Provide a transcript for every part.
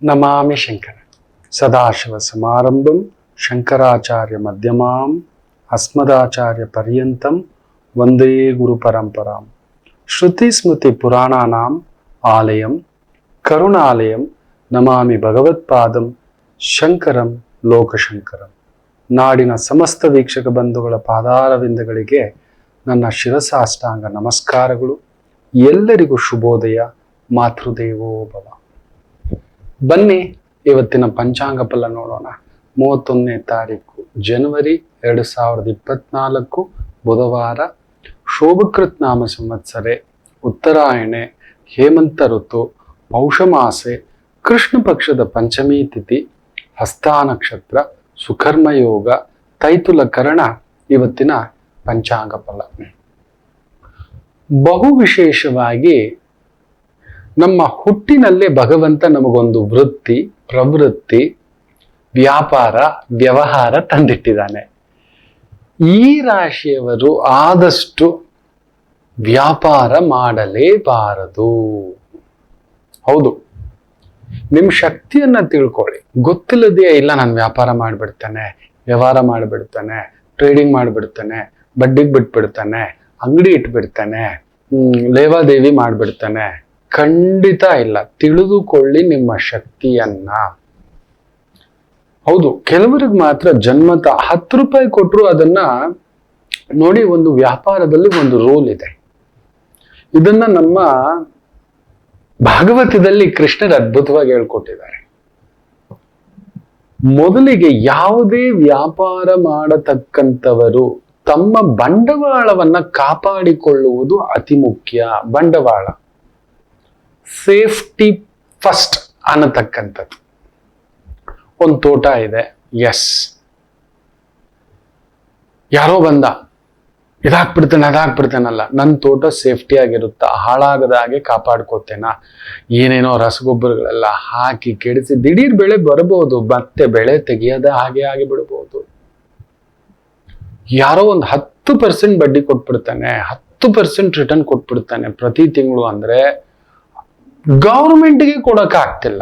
ನಮಾಮಿ ಶಂಕರ ಸದಾಶಿವ ಸಮಾರಂಭಂ ಶಂಕರಾಚಾರ್ಯ ಮಧ್ಯಮಾಂ ಅಸ್ಮದಾಚಾರ್ಯ ಪರ್ಯಂತಂ ವಂದೇ ಗುರು ಪರಂಪರಾಂ ಶ್ರುತಿ ಸ್ಮೃತಿ ಪುರಾಣಾನಾಂ ಆಲಯಂ ಕರುಣಾಲಯಂ ನಮಾಮಿ ಭಗವತ್ಪಾದಂ ಶಂಕರಂ ಲೋಕಶಂಕರಂ. ನಾಡಿನ ಸಮಸ್ತ ವೀಕ್ಷಕ ಬಂಧುಗಳ ಪಾದಾರವಿಂದಗಳಿಗೆ ನನ್ನ ಶಿರಸಾಷ್ಟಾಂಗ ನಮಸ್ಕಾರಗಳು. ಎಲ್ಲರಿಗೂ ಶುಭೋದಯ. ಮಾತೃದೇವೋ ಭವ. ಬನ್ನಿ ಇವತ್ತಿನ ಪಂಚಾಂಗ ಫಲ ನೋಡೋಣ. 31ನೇ ತಾರೀಕು ಜನವರಿ 2024 ಬುಧವಾರ. ಶೋಭಕೃತ್ ನಾಮ ಸಂವತ್ಸರೆ, ಉತ್ತರಾಯಣೆ, ಹೇಮಂತ ಋತು, ಪೌಷಮಾಸೆ, ಕೃಷ್ಣ ಪಕ್ಷದ ಪಂಚಮಿ ತಿಥಿ, ಹಸ್ತಾ ನಕ್ಷತ್ರ, ಸುಕರ್ಮ ಯೋಗ, ತೈತುಲ ಕರಣ ಇವತ್ತಿನ ಪಂಚಾಂಗ ಫಲ. ಬಹು ವಿಶೇಷವಾಗಿ ನಮ್ಮ ಹುಟ್ಟಿನಲ್ಲೇ ಭಗವಂತ ನಮಗೊಂದು ವೃತ್ತಿ, ಪ್ರವೃತ್ತಿ, ವ್ಯಾಪಾರ, ವ್ಯವಹಾರ ತಂದಿಟ್ಟಿದ್ದಾನೆ. ಈ ರಾಶಿಯವರು ಆದಷ್ಟು ವ್ಯಾಪಾರ ಮಾಡಲೇಬಾರದು. ಹೌದು, ನಿಮ್ ಶಕ್ತಿಯನ್ನ ತಿಳ್ಕೊಳ್ಳಿ. ಗೊತ್ತಿಲ್ಲದೆಯೇ ಇಲ್ಲ ನಾನು ವ್ಯಾಪಾರ ಮಾಡ್ಬಿಡ್ತಾನೆ, ವ್ಯವಹಾರ ಮಾಡ್ಬಿಡ್ತಾನೆ, ಟ್ರೇಡಿಂಗ್ ಮಾಡ್ಬಿಡ್ತಾನೆ, ಬಡ್ಡಿಗೆ ಬಿಟ್ಬಿಡ್ತಾನೆ, ಅಂಗಡಿ ಇಟ್ಬಿಡ್ತಾನೆ, ಲೇವಾದೇವಿ ಮಾಡ್ಬಿಡ್ತಾನೆ. ಖಂಡಿತ ಇಲ್ಲ. ತಿಳಿದುಕೊಳ್ಳಿ ನಿಮ್ಮ ಶಕ್ತಿಯನ್ನ. ಹೌದು, ಕೆಲವರಿಗೆ ಮಾತ್ರ ಜನ್ಮತ 10 ರೂಪಾಯಿ ಕೊಟ್ಟರು ಅದನ್ನ ನೋಡಿ. ಒಂದು ವ್ಯಾಪಾರದಲ್ಲಿ ಒಂದು ರೋಲ್ ಇದೆ. ಇದನ್ನ ನಮ್ಮ ಭಾಗವತದಲ್ಲಿ ಕೃಷ್ಣರು ಅದ್ಭುತವಾಗಿ ಹೇಳ್ಕೊಟ್ಟಿದ್ದಾರೆ. ಮೊದಲಿಗೆ ಯಾವುದೇ ವ್ಯಾಪಾರ ಮಾಡತಕ್ಕಂಥವರು ತಮ್ಮ ಬಂಡವಾಳವನ್ನ ಕಾಪಾಡಿಕೊಳ್ಳುವುದು ಅತಿ ಮುಖ್ಯ. ಬಂಡವಾಳ ಸೇಫ್ಟಿ ಫಸ್ಟ್ ಅನ್ನತಕ್ಕಂಥದ್ದು. ಒಂದು ತೋಟ ಇದೆ, ಎಸ್, ಯಾರೋ ಬಂದ ಇದಾಕ್ಬಿಡ್ತಾನೆ ಅದಾಕ್ಬಿಡ್ತಾನಲ್ಲ, ನನ್ನ ತೋಟ ಸೇಫ್ಟಿ ಆಗಿರುತ್ತಾ, ಹಾಳಾಗದ ಹಾಗೆ ಕಾಪಾಡ್ಕೋತೇನಾ? ಏನೇನೋ ರಸಗೊಬ್ಬರಗಳೆಲ್ಲ ಹಾಕಿ ಕೆಡಿಸಿ ದಿಢೀರ್ ಬೆಳೆ ಬರಬಹುದು, ಮತ್ತೆ ಬೆಳೆ ತೆಗೆಯದ ಹಾಗೆ ಆಗಿ ಬಿಡಬಹುದು. ಯಾರೋ ಒಂದು 10% ಬಡ್ಡಿ ಕೊಟ್ಬಿಡ್ತಾನೆ, 10% ರಿಟರ್ನ್ ಕೊಟ್ಬಿಡ್ತಾನೆ ಪ್ರತಿ ತಿಂಗಳು. ಅಂದ್ರೆ ಗೌರ್ಮೆಂಟ್ಗೆ ಕೊಡಕ್ ಆಗ್ತಿಲ್ಲ.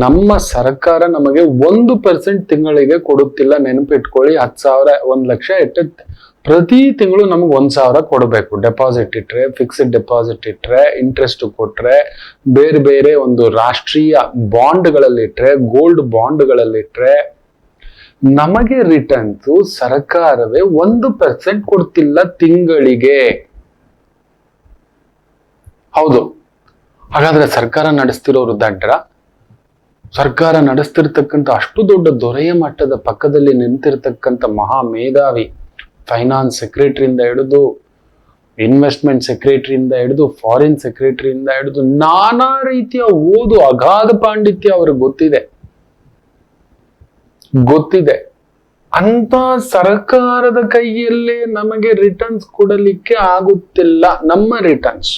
ನಮ್ಮ ಸರ್ಕಾರ ನಮಗೆ 1% ತಿಂಗಳಿಗೆ ಕೊಡುತ್ತಿಲ್ಲ. ನೆನಪಿಟ್ಕೊಳ್ಳಿ, 10,000 1 ಲಕ್ಷ ಇಟ್ಟೆ ಪ್ರತಿ ತಿಂಗಳು ನಮಗೆ 1,000 ಕೊಡಬೇಕು. ಡೆಪಾಸಿಟ್ ಇಟ್ರೆ, ಫಿಕ್ಸ್ಡ್ ಡೆಪಾಸಿಟ್ ಇಟ್ರೆ, ಇಂಟ್ರೆಸ್ಟ್ ಕೊಟ್ರೆ, ಬೇರೆ ಬೇರೆ ಒಂದು ರಾಷ್ಟ್ರೀಯ ಬಾಂಡ್ಗಳಲ್ಲಿಟ್ರೆ, ಗೋಲ್ಡ್ ಬಾಂಡ್ಗಳಲ್ಲಿಟ್ರೆ ನಮಗೆ ರಿಟರ್ನ್ಸ್ ಸರ್ಕಾರವೇ 1% ಕೊಡ್ತಿಲ್ಲ ತಿಂಗಳಿಗೆ. ಹೌದು, ಹಾಗಾದ್ರೆ ಸರ್ಕಾರ ನಡೆಸ್ತಿರೋರು ದಡ್ರ? ಸರ್ಕಾರ ನಡೆಸ್ತಿರ್ತಕ್ಕಂಥ ಅಷ್ಟು ದೊಡ್ಡ ದೊರೆಯ ಮಟ್ಟದ ಪಕ್ಕದಲ್ಲಿ ನಿಂತಿರ್ತಕ್ಕಂಥ ಮಹಾ ಮೇಧಾವಿ, ಫೈನಾನ್ಸ್ ಸೆಕ್ರೆಟರಿಯಿಂದ ಹಿಡಿದು, ಇನ್ವೆಸ್ಟ್ಮೆಂಟ್ ಸೆಕ್ರೆಟರಿಯಿಂದ ಹಿಡಿದು, ಫಾರಿನ್ ಸೆಕ್ರೆಟರಿಯಿಂದ ಹಿಡಿದು ನಾನಾ ರೀತಿಯ ಓದು, ಅಗಾಧ ಪಾಂಡಿತ್ಯ ಅವ್ರಿಗೆ ಗೊತ್ತಿದೆ. ಅಂತ ಸರ್ಕಾರದ ಕೈಯಲ್ಲೇ ನಮಗೆ ರಿಟರ್ನ್ಸ್ ಕೊಡಲಿಕ್ಕೆ ಆಗುತ್ತಿಲ್ಲ. ನಮ್ಮ ರಿಟರ್ನ್ಸ್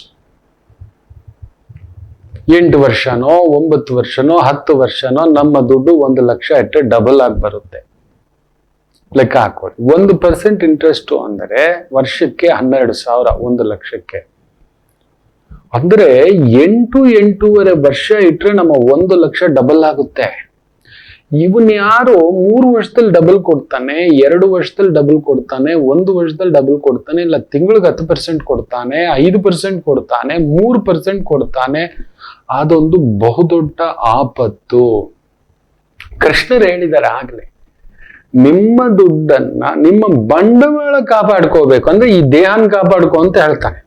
8 ವರ್ಷನೋ 9 ವರ್ಷನೋ 10 ವರ್ಷನೋ ನಮ್ಮ ದುಡ್ಡು 1 ಲಕ್ಷ ಇಟ್ಟರೆ ಡಬಲ್ ಆಗಿ ಬರುತ್ತೆ. ಲೆಕ್ಕ ಹಾಕೊಳ್ಳಿ. 1% ಇಂಟ್ರೆಸ್ಟ್ ಅಂದರೆ ವರ್ಷಕ್ಕೆ 12,000, 1 ಲಕ್ಷಕ್ಕೆ. ಅಂದ್ರೆ 8-8.5 ವರ್ಷ ಇಟ್ರೆ ನಮ್ಮ 1 ಲಕ್ಷ ಡಬಲ್ ಆಗುತ್ತೆ. ಇವನ್ ಯಾರು 3 ವರ್ಷದಲ್ಲಿ ಡಬಲ್ ಕೊಡ್ತಾನೆ, 2 ವರ್ಷದಲ್ಲಿ ಡಬಲ್ ಕೊಡ್ತಾನೆ, 1 ವರ್ಷದಲ್ಲಿ ಡಬಲ್ ಕೊಡ್ತಾನೆ, ಇಲ್ಲ ತಿಂಗಳಿಗೆ 10% ಕೊಡ್ತಾನೆ, 5% ಕೊಡ್ತಾನೆ, 3% ಕೊಡ್ತಾನೆ. ಅದೊಂದು ಬಹುದೊಡ್ಡ ಆಪತ್ತು. ಕೃಷ್ಣರು ಹೇಳಿದ್ದಾರೆ ಆಗ್ಲೇ, ನಿಮ್ಮ ದುಡ್ಡನ್ನ, ನಿಮ್ಮ ಬಂಡವಾಳ ಕಾಪಾಡ್ಕೋಬೇಕು ಅಂದ್ರೆ ಈ ದೇಹನ ಕಾಪಾಡ್ಕೋ ಅಂತ ಹೇಳ್ತಾನೆ.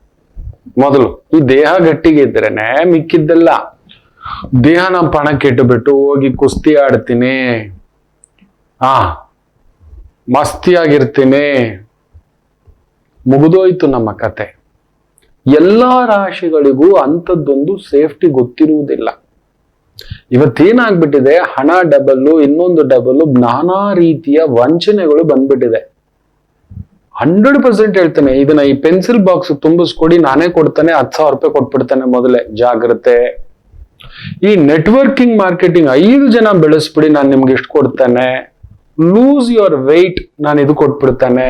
ಮೊದಲು ಈ ದೇಹ ಗಟ್ಟಿಗೆ ಇದ್ರೇನೆ ಮಿಕ್ಕಿದ್ದೆಲ್ಲ. ದೇಹನ ಪಣಕ್ಕೆ ಇಟ್ಟುಬಿಟ್ಟು ಹೋಗಿ ಕುಸ್ತಿ ಆಡ್ತೀನಿ, ಮಸ್ತಿಯಾಗಿರ್ತೀನಿ, ಮುಗಿದೋಯ್ತು ನಮ್ಮ ಕತೆ. ಎಲ್ಲಾ ರಾಶಿಗಳಿಗೂ ಅಂಥದ್ದೊಂದು ಸೇಫ್ಟಿ ಗೊತ್ತಿರುವುದಿಲ್ಲ. ಇವತ್ತೇನಾಗ್ಬಿಟ್ಟಿದೆ, ಹಣ ಡಬಲ್ಲು, ಇನ್ನೊಂದು ಡಬಲ್ಲು, ನಾನಾ ರೀತಿಯ ವಂಚನೆಗಳು ಬಂದ್ಬಿಟ್ಟಿದೆ. 100% ಹೇಳ್ತಾನೆ, ಇದನ್ನ ಈ ಪೆನ್ಸಿಲ್ ಬಾಕ್ಸ್ ತುಂಬಿಸ್ಕೊಡಿ, ನಾನೇ ಕೊಡ್ತಾನೆ, 10,000 ರೂಪಾಯಿ ಕೊಟ್ಬಿಡ್ತಾನೆ ಮೊದಲೇ. ಜಾಗ್ರತೆ. ಈ ನೆಟ್ವರ್ಕಿಂಗ್ ಮಾರ್ಕೆಟಿಂಗ್ 5 ಜನ ಬೆಳೆಸ್ಬಿಡಿ, ನಾನು ನಿಮ್ಗೆ ಇಷ್ಟು ಕೊಡ್ತಾನೆ. ಲೂಸ್ ಯುವರ್ ವೆಯ್ಟ್, ನಾನು ಇದು ಕೊಟ್ಬಿಡ್ತಾನೆ.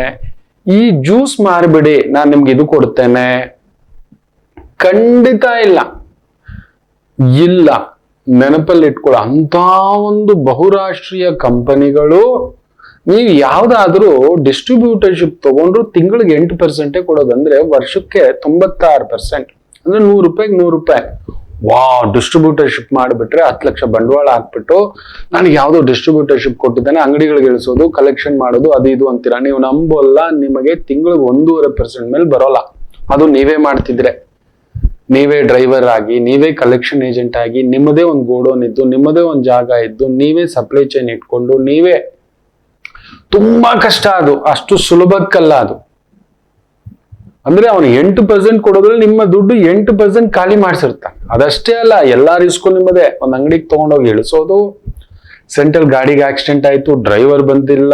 ಈ ಜ್ಯೂಸ್ ಮಾರ್ಬಿಡಿ, ನಾನು ನಿಮ್ಗೆ ಇದು ಕೊಡ್ತೇನೆ. ಖಂಡಿತ ಇಲ್ಲ. ನೆನಪಲ್ಲಿ ಇಟ್ಕೊಳ್ಳೋ ಅಂತ ಒಂದು ಬಹುರಾಷ್ಟ್ರೀಯ ಕಂಪನಿಗಳು, ನೀವು ಯಾವ್ದಾದ್ರೂ ಡಿಸ್ಟ್ರಿಬ್ಯೂಟರ್ಶಿಪ್ ತಗೊಂಡ್ರು ತಿಂಗಳಿಗೆ 8% ಕೊಡೋದಂದ್ರೆ ವರ್ಷಕ್ಕೆ 96%, ಅಂದ್ರೆ 100 ರೂಪಾಯಿಗೆ 100 ರೂಪಾಯಿ. ಡಿಸ್ಟ್ರಿಬ್ಯೂಟರ್ಶಿಪ್ ಮಾಡಿಬಿಟ್ರೆ 10 ಲಕ್ಷ ಬಂಡವಾಳ ಹಾಕ್ಬಿಟ್ಟು ನನಗೆ ಯಾವ್ದೋ ಡಿಸ್ಟ್ರಿಬ್ಯೂಟರ್ಶಿಪ್ ಕೊಟ್ಟಿದ್ದಾನೆ, ಅಂಗಡಿಗಳಿಗೆ ಇಳಿಸೋದು, ಕಲೆಕ್ಷನ್ ಮಾಡೋದು, ಅದು ಇದು ಅಂತೀರಾ. ನೀವು ನಂಬೋಲ್ಲ, ನಿಮಗೆ ತಿಂಗಳಿಗೆ 1.5% ಮೇಲೆ ಬರೋಲ್ಲ. ಅದು ನೀವೇ ಮಾಡ್ತಿದ್ರೆ, ನೀವೇ ಡ್ರೈವರ್ ಆಗಿ, ನೀವೇ ಕಲೆಕ್ಷನ್ ಏಜೆಂಟ್ ಆಗಿ, ನಿಮ್ಮದೇ ಒಂದು ಗೋಡೌನ್ ಇದ್ದು, ನಿಮ್ಮದೇ ಒಂದು ಜಾಗ ಇದ್ದು, ನೀವೇ ಸಪ್ಲೈ ಚೈನ್ ಇಟ್ಕೊಂಡು, ನೀವೇ. ತುಂಬಾ ಕಷ್ಟ ಅದು, ಅಷ್ಟು ಸುಲಭಕ್ಕಲ್ಲ ಅದು. ಅಂದ್ರೆ ಅವನು 8% ಕೊಡೋದ್ರಲ್ಲಿ ನಿಮ್ಮ ದುಡ್ಡು 8% ಖಾಲಿ ಮಾಡಿಸಿರ್ತಾನೆ. ಅದಷ್ಟೇ ಅಲ್ಲ, ಎಲ್ಲಾ ರಿಸ್ಕು ನಿಮ್ಮದೇ. ಒಂದ್ ಅಂಗಡಿಗೆ ತಗೊಂಡೋಗಿ ಇಳಿಸೋದು, ಸೆಂಟ್ರಲ್ ಗಾಡಿಗೆ ಆಕ್ಸಿಡೆಂಟ್ ಆಯ್ತು, ಡ್ರೈವರ್ ಬಂದಿಲ್ಲ,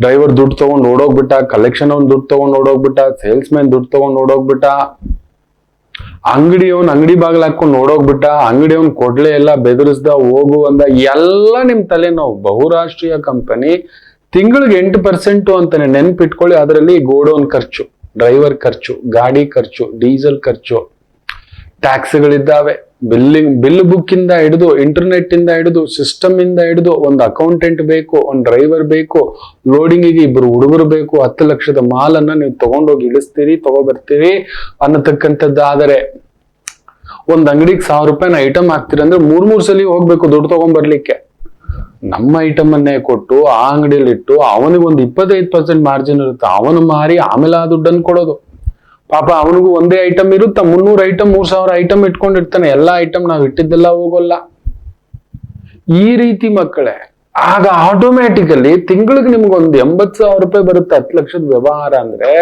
ಡ್ರೈವರ್ ದುಡ್ಡು ತಗೊಂಡು ಓಡೋಗ್ಬಿಟ್ಟ, ಕಲೆಕ್ಷನ್ ಅವ್ನು ದುಡ್ಡು ತಗೊಂಡು ಓಡೋಗ್ಬಿಟ್ಟ, ಸೇಲ್ಸ್ ಮ್ಯಾನ್ ದುಡ್ಡು ತಗೊಂಡು ಓಡೋಗ್ಬಿಟ್ಟ, ಅಂಗಡಿ ಬಾಗಿಲು ಹಾಕೊಂಡು ಓಡೋಗ್ಬಿಟ್ಟ, ಅಂಗಡಿಯವನ್ ಕೊಡ್ಲೇ ಎಲ್ಲ, ಬೆದರಿಸ್ದ, ಹೋಗು ಅಂದ, ಎಲ್ಲ ನಿಮ್ ತಲೆನೋವು. ಬಹುರಾಷ್ಟ್ರೀಯ ಕಂಪನಿ ತಿಂಗಳಿಗೆ 8% ಅಂತಾನೆ ನೆನ್ಪಿಟ್ಕೊಳ್ಳಿ. ಅದರಲ್ಲಿ ಗೋಡೌನ್ ಖರ್ಚು, ಡ್ರೈವರ್ ಖರ್ಚು, ಗಾಡಿ ಖರ್ಚು, ಡೀಸೆಲ್ ಖರ್ಚು, ಟ್ಯಾಕ್ಸ್ಗಳಿದ್ದಾವೆ, ಬಿಲ್ ಬುಕ್ ಇಂದ ಹಿಡಿದು, ಇಂಟರ್ನೆಟ್ ಇಂದ ಹಿಡಿದು, ಸಿಸ್ಟಮ್ ಇಂದ ಹಿಡಿದು, ಒಂದು ಅಕೌಂಟೆಂಟ್ ಬೇಕು, ಒಂದು ಡ್ರೈವರ್ ಬೇಕು, ಲೋಡಿಂಗಿಗೆ 2 ಹುಡುಗರು ಬೇಕು. 10 ಲಕ್ಷದ ಮಾಲನ್ನ ನೀವು ತಗೊಂಡೋಗಿ ಇಳಿಸ್ತೀರಿ, ತಗೋಬರ್ತೀರಿ ಅನ್ನತಕ್ಕಂಥದ್ದಾದರೆ, ಒಂದ್ ಅಂಗಡಿಗೆ 1000 ರೂಪಾಯಿನ ಐಟಮ್ ಹಾಕ್ತೀರಿ ಅಂದ್ರೆ 3 ಸಲ ಹೋಗ್ಬೇಕು ದುಡ್ಡು ತಗೊಂಡ್ಬರ್ಲಿಕ್ಕೆ. ನಮ್ಮ ಐಟಮ್ ಅನ್ನೇ ಕೊಟ್ಟು ಆ ಅಂಗಡಿಯಲ್ಲಿ ಇಟ್ಟು ಅವನಿಗೆ ಒಂದು 25% ಮಾರ್ಜಿನ್ ಇರುತ್ತೆ, ಅವನು ಮಾರಿ ಆಮೇಲೆ ಆ ದುಡ್ಡನ್ನು ಕೊಡೋದು. ಪಾಪ ಅವನಿಗೂ ಒಂದೇ ಐಟಮ್ ಇರುತ್ತ, 300 ಐಟಮ್, 3000 ಐಟಮ್ ಇಟ್ಕೊಂಡಿರ್ತಾನೆ. ಎಲ್ಲಾ ಐಟಮ್ ನಾವು ಇಟ್ಟಿದ್ದೆಲ್ಲ ಹೋಗೋಲ್ಲ. ಈ ರೀತಿ ಮಕ್ಕಳೇ, ಆಗ ಆಟೋಮ್ಯಾಟಿಕಲಿ ತಿಂಗಳಿಗೆ ನಿಮ್ಗೊಂದು 80,000 ರೂಪಾಯಿ ಬರುತ್ತೆ. 10 ಲಕ್ಷದ ವ್ಯವಹಾರ ಅಂದ್ರೆ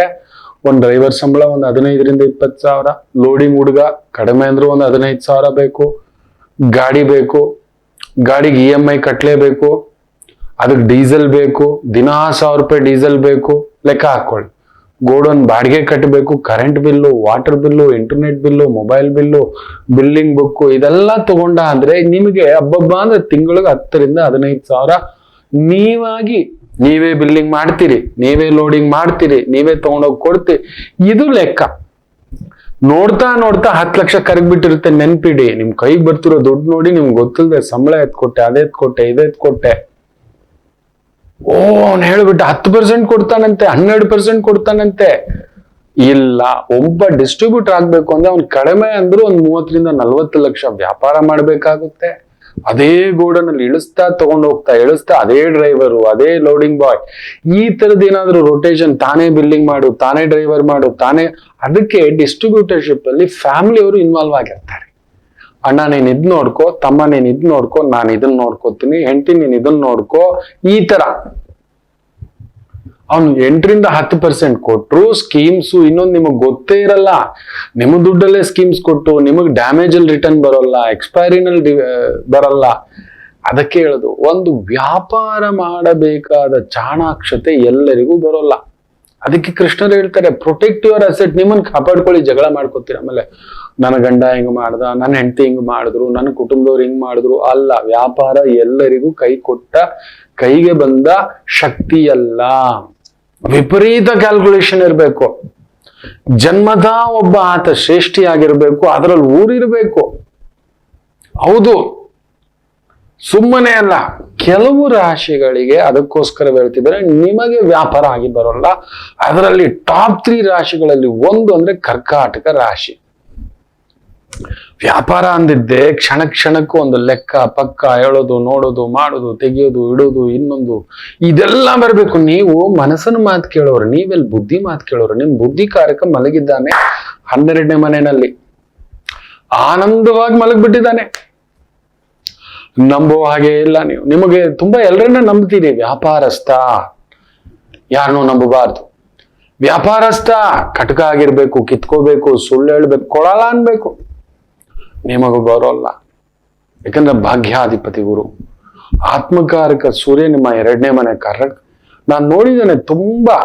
ಒಂದ್ ಡ್ರೈವರ್ ಸಂಬಳ ಒಂದು 15,000 ರಿಂದ 20,000, ಲೋಡಿಂಗ್ ಹುಡುಗ ಕಡಿಮೆ ಅಂದ್ರೂ ಒಂದು 15,000 ಬೇಕು, ಗಾಡಿ ಬೇಕು, ಗಾಡಿಗೆ EMI ಕಟ್ಲೇಬೇಕು, ಅದಕ್ಕೆ ಡೀಸೆಲ್ ಬೇಕು, ದಿನಾ 1000 ರೂಪಾಯಿ ಡೀಸೆಲ್ ಬೇಕು, ಲೆಕ್ಕ ಹಾಕೊಳ್ಳಿ. ಗೋಡೌನ್ ಬಾಡಿಗೆ ಕಟ್ಟಬೇಕು, current bill, water bill, internet bill, mobile bill, billing book, ಇದೆಲ್ಲ ತಗೊಂಡ ಅಂದ್ರೆ ನಿಮಗೆ ಹಬ್ಬಬ್ಬ ಅಂದ್ರೆ ತಿಂಗಳಿಗೆ 10,000 ರಿಂದ 15,000 ನೀವೇ ಬಿಲ್ಲಿಂಗ್ ಮಾಡ್ತೀರಿ, ನೀವೇ ಲೋಡಿಂಗ್ ಮಾಡ್ತೀರಿ, ನೀವೇ ತಗೊಂಡೋಗಿ ಕೊಡ್ತೀರಿ. ಇದು ಲೆಕ್ಕ. ನೋಡ್ತಾ 10 ಲಕ್ಷ ಕರಗ್ಬಿಟ್ಟಿರುತ್ತೆ. ನೆನ್ಪಿಡಿ, ನಿಮ್ ಕೈಗೆ ಬರ್ತಿರೋ ದುಡ್ಡು ನೋಡಿ ನಿಮ್ಗೆ ಗೊತ್ತಿಲ್ಲದೆ ಸಂಬಳ ಎತ್ಕೊಟ್ಟೆ, ಅದೆತ್ಕೊಟ್ಟೆ, ಇದೆತ್ಕೊಟ್ಟೆ. ಅವ್ನು ಹೇಳ್ಬಿಟ್ಟು 10% ಕೊಡ್ತಾನಂತೆ, 12% ಕೊಡ್ತಾನಂತೆ. ಇಲ್ಲ, ಒಬ್ಬ ಡಿಸ್ಟ್ರಿಬ್ಯೂಟರ್ ಆಗ್ಬೇಕು ಅಂದ್ರೆ ಅವ್ನು ಕಡಿಮೆ ಅಂದ್ರೂ ಒಂದು 30 ರಿಂದ 40 ಲಕ್ಷ ವ್ಯಾಪಾರ ಮಾಡ್ಬೇಕಾಗುತ್ತೆ. ಅದೇ ಗೋಡನಲ್ಲಿ ಇಳಿಸ್ತಾ ತಗೊಂಡು ಹೋಗ್ತಾ, ಇಳಿಸ್ತಾ ಅದೇ ಡ್ರೈವರು, ಅದೇ ಲೋಡಿಂಗ್ ಬಾಯ್, ಈ ತರದ್ ಏನಾದ್ರು ರೊಟೇಷನ್, ತಾನೇ ಬಿಲ್ಲಿಂಗ್ ಮಾಡು, ತಾನೇ ಡ್ರೈವರ್ ಮಾಡು, ತಾನೇ. ಅದಕ್ಕೆ ಡಿಸ್ಟ್ರಿಬ್ಯೂಟರ್ಶಿಪ್ ಅಲ್ಲಿ ಫ್ಯಾಮಿಲಿಯವರು ಇನ್ವಾಲ್ವ್ ಆಗಿರ್ತಾರೆ. ಅಣ್ಣ ನೀನ್ ಇದ್ ನೋಡ್ಕೋ, ತಮ್ಮ ನೀನ್ ಇದ್ ನೋಡ್ಕೋ, ನಾನು ಇದನ್ನ ನೋಡ್ಕೋತೀನಿ, ಹೆಂಡತಿ ನೀನ್ ಇದನ್ನ ನೋಡ್ಕೋ, ಈ ತರ. ಅವ್ನು 8 ರಿಂದ 10% ಕೊಟ್ರು ಸ್ಕೀಮ್ಸ್. ಇನ್ನೊಂದು ನಿಮಗ್ ಗೊತ್ತೇ ಇರಲ್ಲ, ನಿಮ್ಮ ದುಡ್ಡಲ್ಲೇ ಸ್ಕೀಮ್ಸ್ ಕೊಟ್ಟು ನಿಮಗ್ ಡ್ಯಾಮೇಜ್ ಅಲ್ಲಿ ರಿಟರ್ನ್ ಬರೋಲ್ಲ, ಎಕ್ಸ್ಪೈರಿನಲ್ಲಿ ಬರಲ್ಲ. ಅದಕ್ಕೆ ಹೇಳುದು, ಒಂದು ವ್ಯಾಪಾರ ಮಾಡಬೇಕಾದ ಚಾಣಾಕ್ಷತೆ ಎಲ್ಲರಿಗೂ ಬರೋಲ್ಲ. ಅದಕ್ಕೆ ಕೃಷ್ಣರು ಹೇಳ್ತಾರೆ, ಪ್ರೊಟೆಕ್ಟ್ ಯುವರ್ ಅಸೆಟ್. ನಿಮ್ಮನ್ನ ಕಾಪಾಡ್ಕೊಳ್ಳಿ, ಜಗಳ ಮಾಡ್ಕೋತೀರ. ಆಮೇಲೆ ನನ್ನ ಗಂಡ ಹಿಂಗ್ ಮಾಡ್ದ, ನನ್ನ ಹೆಂಡತಿ ಹಿಂಗ್ ಮಾಡಿದ್ರು, ನನ್ನ ಕುಟುಂಬದವ್ರು ಹಿಂಗ್ ಮಾಡಿದ್ರು. ಅಲ್ಲ, ವ್ಯಾಪಾರ ಎಲ್ಲರಿಗೂ ಕೈಗೆ ಬಂದ ಶಕ್ತಿ ಅಲ್ಲ. ವಿಪರೀತ ಕ್ಯಾಲ್ಕುಲೇಷನ್ ಇರಬೇಕು. ಜನ್ಮದ ಒಬ್ಬ ಆತ ಶ್ರೇಷ್ಠಿಯಾಗಿರ್ಬೇಕು, ಅದರಲ್ಲಿ ಊರಿರ್ಬೇಕು. ಹೌದು, ಸುಮ್ಮನೆ ಅಲ್ಲ. ಕೆಲವು ರಾಶಿಗಳಿಗೆ ಅದಕ್ಕೋಸ್ಕರ ಹೇಳ್ತಿದ್ದಾರೆ, ನಿಮಗೆ ವ್ಯಾಪಾರ ಆಗಿ ಬರೋಲ್ಲ. ಅದರಲ್ಲಿ ಟಾಪ್ 3 ರಾಶಿಗಳಲ್ಲಿ ಒಂದು ಅಂದ್ರೆ ಕರ್ಕಾಟಕ ರಾಶಿ. ವ್ಯಾಪಾರ ಅಂದಿದ್ದೆ ಕ್ಷಣಕ್ಕೂ ಒಂದು ಲೆಕ್ಕ ಪಕ್ಕ ಹೇಳೋದು, ನೋಡೋದು, ಮಾಡೋದು, ತೆಗಿಯೋದು, ಇಡೋದು, ಇನ್ನೊಂದು, ಇದೆಲ್ಲ ಬರ್ಬೇಕು. ನೀವು ಮನಸ್ಸನ್ನು ಮಾತು ಕೇಳೋರು, ನೀವೆಲ್ಲಿ ಬುದ್ಧಿ ಮಾತು ಕೇಳೋರು. ನಿಮ್ ಬುದ್ಧಿಕಾರಕ ಮಲಗಿದ್ದಾನೆ 12ನೇ ಮನೆಯಲ್ಲಿ, ಆನಂದವಾಗಿ ಮಲಗ್ಬಿಟ್ಟಿದ್ದಾನೆ. ನಂಬೋ ಹಾಗೆ ಇಲ್ಲ ನೀವು. ನಿಮಗೆ ತುಂಬಾ ಎಲ್ಲರನ್ನ ನಂಬ್ತೀರಿ. ವ್ಯಾಪಾರಸ್ಥ ಯಾರನ್ನೂ ನಂಬಬಾರ್ದು. ವ್ಯಾಪಾರಸ್ಥ ಕಟಕ ಆಗಿರ್ಬೇಕು, ಕಿತ್ಕೋಬೇಕು, ಸುಳ್ಳು ಹೇಳ್ಬೇಕು, ಕೊಡಲ್ಲ ಅನ್ಬೇಕು. ನಿಮಗೂ ಬರೋಲ್ಲ. ಯಾಕಂದ್ರೆ ಭಾಗ್ಯಾಧಿಪತಿ ಗುರು, ಆತ್ಮಕಾರಕ ಸೂರ್ಯ ನಿಮ್ಮ 2ನೇ ಮನೆ ಕಾರಕ. ನಾನು ನೋಡಿದ್ದೇನೆ ತುಂಬಾ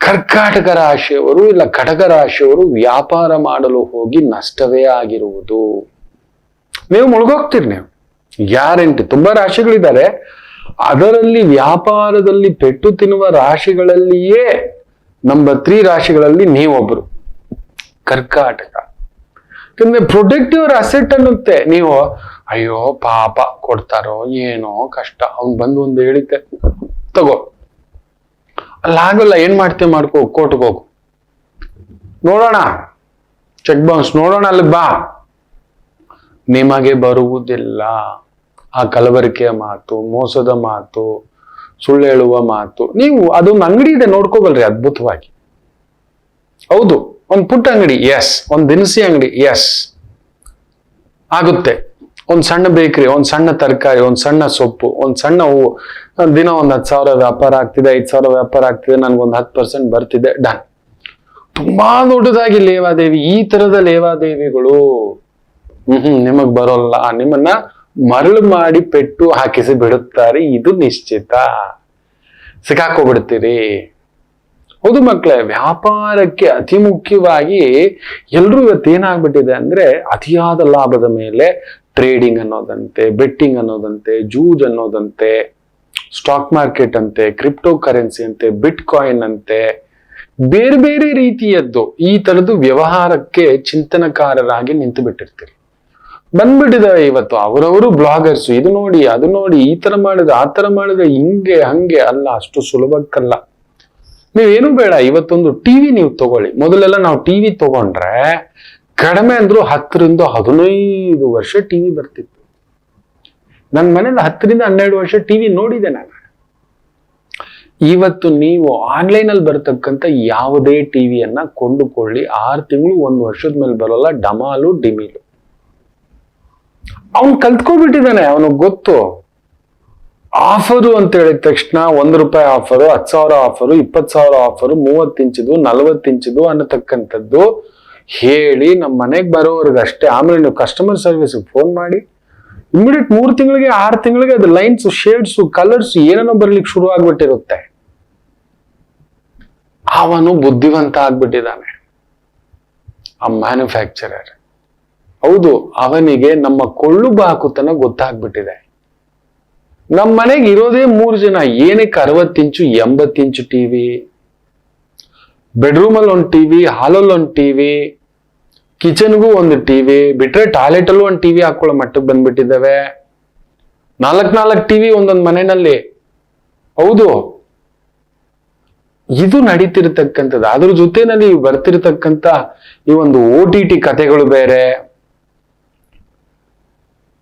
ಕರ್ಕಾಟಕ ರಾಶಿಯವರು ಇಲ್ಲ ಕಟಕ ರಾಶಿಯವರು ವ್ಯಾಪಾರ ಮಾಡಲು ಹೋಗಿ ನಷ್ಟವೇ ಆಗಿರುವುದು. ನೀವು ಮುಳುಗೋಗ್ತೀರಿ. ನೀವು ಗ್ಯಾರಂಟಿ. ತುಂಬಾ ರಾಶಿಗಳಿದ್ದಾರೆ, ಅದರಲ್ಲಿ ವ್ಯಾಪಾರದಲ್ಲಿ ಪೆಟ್ಟು ತಿನ್ನುವ ಯಾಕಂದ್ರೆ ಪ್ರೊಟೆಕ್ಟಿವ್ ಅಸೆಟ್ ಅನ್ನುತ್ತೆ. ನೀವು ಅಯ್ಯೋ ಪಾಪ ಕೊಡ್ತಾರೋ ಏನೋ ಕಷ್ಟ, ಅವ್ನ್ ಬಂದು ಒಂದು ಹೇಳಿದ್ದೆ ತಗೋ, ಅಲ್ಲಾಗಲ್ಲ, ಏನ್ ಮಾಡ್ತೇವೆ ಮಾಡ್ಕೋ, ಕೋರ್ಟ್ಗೆ ಹೋಗು, ನೋಡೋಣ ಚೆಕ್ ಬೌನ್ಸ್ ನೋಡೋಣ, ಅಲ್ಲಿ ಬಾ. ನಿಮಗೆ ಬರುವುದಿಲ್ಲ ಆ ಕಲಬೆರಕೆಯ ಮಾತು, ಮೋಸದ ಮಾತು, ಸುಳ್ಳು ಹೇಳುವ ಮಾತು. ನೀವು ಅದೊಂದು ಅಂಗಡಿ ಇದೆ ನೋಡ್ಕೋಬಲ್ರಿ ಅದ್ಭುತವಾಗಿ. ಹೌದು, ಒಂದ್ ಪುಟ್ಟ ಅಂಗಡಿ, ಎಸ್. ಒಂದ್ ದಿನಸಿ ಅಂಗಡಿ, ಎಸ್ ಆಗುತ್ತೆ. ಒಂದ್ ಸಣ್ಣ ಬೇಕರಿ, ಒಂದ್ ಸಣ್ಣ ತರಕಾರಿ, ಒಂದ್ ಸಣ್ಣ ಸೊಪ್ಪು, ಒಂದ್ ಸಣ್ಣ ಹೂವು, ದಿನ ಒಂದ್ 10,000 ವ್ಯಾಪಾರ ಆಗ್ತಿದೆ, 5,000 ವ್ಯಾಪಾರ ಆಗ್ತಿದೆ, ನನ್ಗೊಂದು 10% ಬರ್ತಿದೆ, ಡನ್. ತುಂಬಾ ದೊಡ್ಡದಾಗಿ ಲೇವಾದೇವಿ, ಈ ತರದ ಲೇವಾದೇವಿಗಳು ನಿಮಗ್ ಬರೋಲ್ಲ. ನಿಮ್ಮನ್ನ ಮರಳು ಮಾಡಿ ಪೆಟ್ಟು ಹಾಕಿಸಿ ಬಿಡುತ್ತಾರೆ, ಇದು ನಿಶ್ಚಿತ. ಸಿಕ್ಕಾಕೋಬಿಡ್ತೀರಿ. ಹೌದು ಮಕ್ಕಳೇ, ವ್ಯಾಪಾರಕ್ಕೆ ಅತಿ ಮುಖ್ಯವಾಗಿ ಎಲ್ರೂ ಇವತ್ತು ಏನಾಗ್ಬಿಟ್ಟಿದೆ ಅಂದ್ರೆ, ಅತಿಯಾದ ಲಾಭದ ಮೇಲೆ ಟ್ರೇಡಿಂಗ್ ಅನ್ನೋದಂತೆ, ಬೆಟ್ಟಿಂಗ್ ಅನ್ನೋದಂತೆ, ಜೂಜ್ ಅನ್ನೋದಂತೆ, ಸ್ಟಾಕ್ ಮಾರ್ಕೆಟ್ ಅಂತೆ, ಕ್ರಿಪ್ಟೋ ಕರೆನ್ಸಿ ಅಂತೆ, ಬಿಟ್ ಕಾಯಿನ್ ಅಂತೆ, ಬೇರೆ ಬೇರೆ ರೀತಿಯದ್ದು ಈ ತರದ್ದು ವ್ಯವಹಾರಕ್ಕೆ ಚಿಂತನಕಾರರಾಗಿ ನಿಂತು ಬಿಟ್ಟಿರ್ತೀರಿ. ಬಂದ್ಬಿಟ್ಟಿದಾವೆ ಇವತ್ತು ಅವರವರು ಬ್ಲಾಗರ್ಸ್, ಇದು ನೋಡಿ ಅದು ನೋಡಿ, ಈ ತರ ಮಾಡಿದ್ರೆ ಆ ತರ ಮಾಡಿದ್ರೆ, ಹಿಂಗೆ ಹಂಗೆ ಅಲ್ಲ, ಅಷ್ಟು ಸುಲಭಕ್ಕಲ್ಲ. ನೀವೇನು ಬೇಡ, ಇವತ್ತೊಂದು ಟಿವಿ ನೀವು ತಗೊಳ್ಳಿ. ಮೊದಲೆಲ್ಲ ನಾವು ಟಿವಿ ತಗೊಂಡ್ರೆ ಕಡಿಮೆ ಅಂದ್ರೂ 10 ರಿಂದ 15 ವರ್ಷ ಟಿವಿ ಬರ್ತಿತ್ತು. ನನ್ನ ಮನೇಲಿ 10 ರಿಂದ 12 ವರ್ಷ ಟಿವಿ ನೋಡಿದೆ ನಾನು. ಇವತ್ತು ನೀವು ಆನ್ಲೈನ್ ಅಲ್ಲಿ ಬರತಕ್ಕಂತ ಯಾವುದೇ ಟಿವಿಯನ್ನ ಕೊಂಡುಕೊಳ್ಳಿ, 6 ತಿಂಗಳು 1 ವರ್ಷದ ಮೇಲೆ ಬರೋಲ್ಲ, ಡಮಾಲು ಡಿಮಿಲು. ಅವನು ಕಲ್ತ್ಕೊಬಿಟ್ಟಿದ್ದಾನೆ, ಅವನಿಗೆ ಗೊತ್ತು. ಆಫರು ಅಂತ ಹೇಳಿದ ತಕ್ಷಣ ₹1 ಆಫರು, 10,000 ಆಫರು, 20,000 ಆಫರು, 30 ಇಂಚಿದು 40 ಇಂಚಿದು ಅನ್ನತಕ್ಕಂಥದ್ದು ಹೇಳಿ ನಮ್ಮ ಮನೆಗೆ ಬರೋರ್ಗಷ್ಟೇ. ಆಮೇಲೆ ನೀವು ಕಸ್ಟಮರ್ ಸರ್ವಿಸ್ ಫೋನ್ ಮಾಡಿ ಇಮಿಡಿಯೇಟ್ 3 ತಿಂಗಳಿಗೆ 6 ತಿಂಗಳಿಗೆ ಅದು ಲೈನ್ಸ್, ಶೇಡ್ಸ್, ಕಲರ್ಸ್ ಏನೇನೋ ಬರ್ಲಿಕ್ಕೆ ಶುರು ಆಗ್ಬಿಟ್ಟಿರುತ್ತೆ. ಅವನು ಬುದ್ಧಿವಂತ ಆಗ್ಬಿಟ್ಟಿದ್ದಾನೆ, ಆ ಮ್ಯಾನುಫ್ಯಾಕ್ಚರರ್. ಹೌದು, ಅವನಿಗೆ ನಮ್ಮ ಕೊಳ್ಳು ಬಾಕುತನ ಗೊತ್ತಾಗ್ಬಿಟ್ಟಿದೆ. ನಮ್ಮ ಮನೆಗೆ ಇರೋದೇ 3 ಜನ, ಏನಕ್ಕೆ 60 ಇಂಚು 80 ಇಂಚು ಟಿವಿ, ಬೆಡ್ರೂಮ್ ಅಲ್ಲಿ ಒಂದು ಟಿವಿ, ಹಾಲಲ್ಲಿ ಒಂದು ಟಿವಿ, ಕಿಚನ್ಗೂ ಒಂದು ಟಿವಿ, ಬಿಟ್ರೆ ಟಾಯ್ಲೆಟ್ ಅಲ್ಲೂ ಒಂದು ಟಿವಿ ಹಾಕೊಳ್ಳೋ ಮಟ್ಟಕ್ಕೆ ಬಂದ್ಬಿಟ್ಟಿದ್ದಾವೆ. 4 ಟಿವಿ ಒಂದೊಂದು ಮನೆಯಲ್ಲಿ. ಹೌದು, ಇದು ನಡೀತಿರ್ತಕ್ಕಂಥದ್ದು. ಅದ್ರ ಜೊತೆನಲ್ಲಿ ಬರ್ತಿರ್ತಕ್ಕಂಥ ಈ ಒಂದು OTT ಕಥೆಗಳು ಬೇರೆ.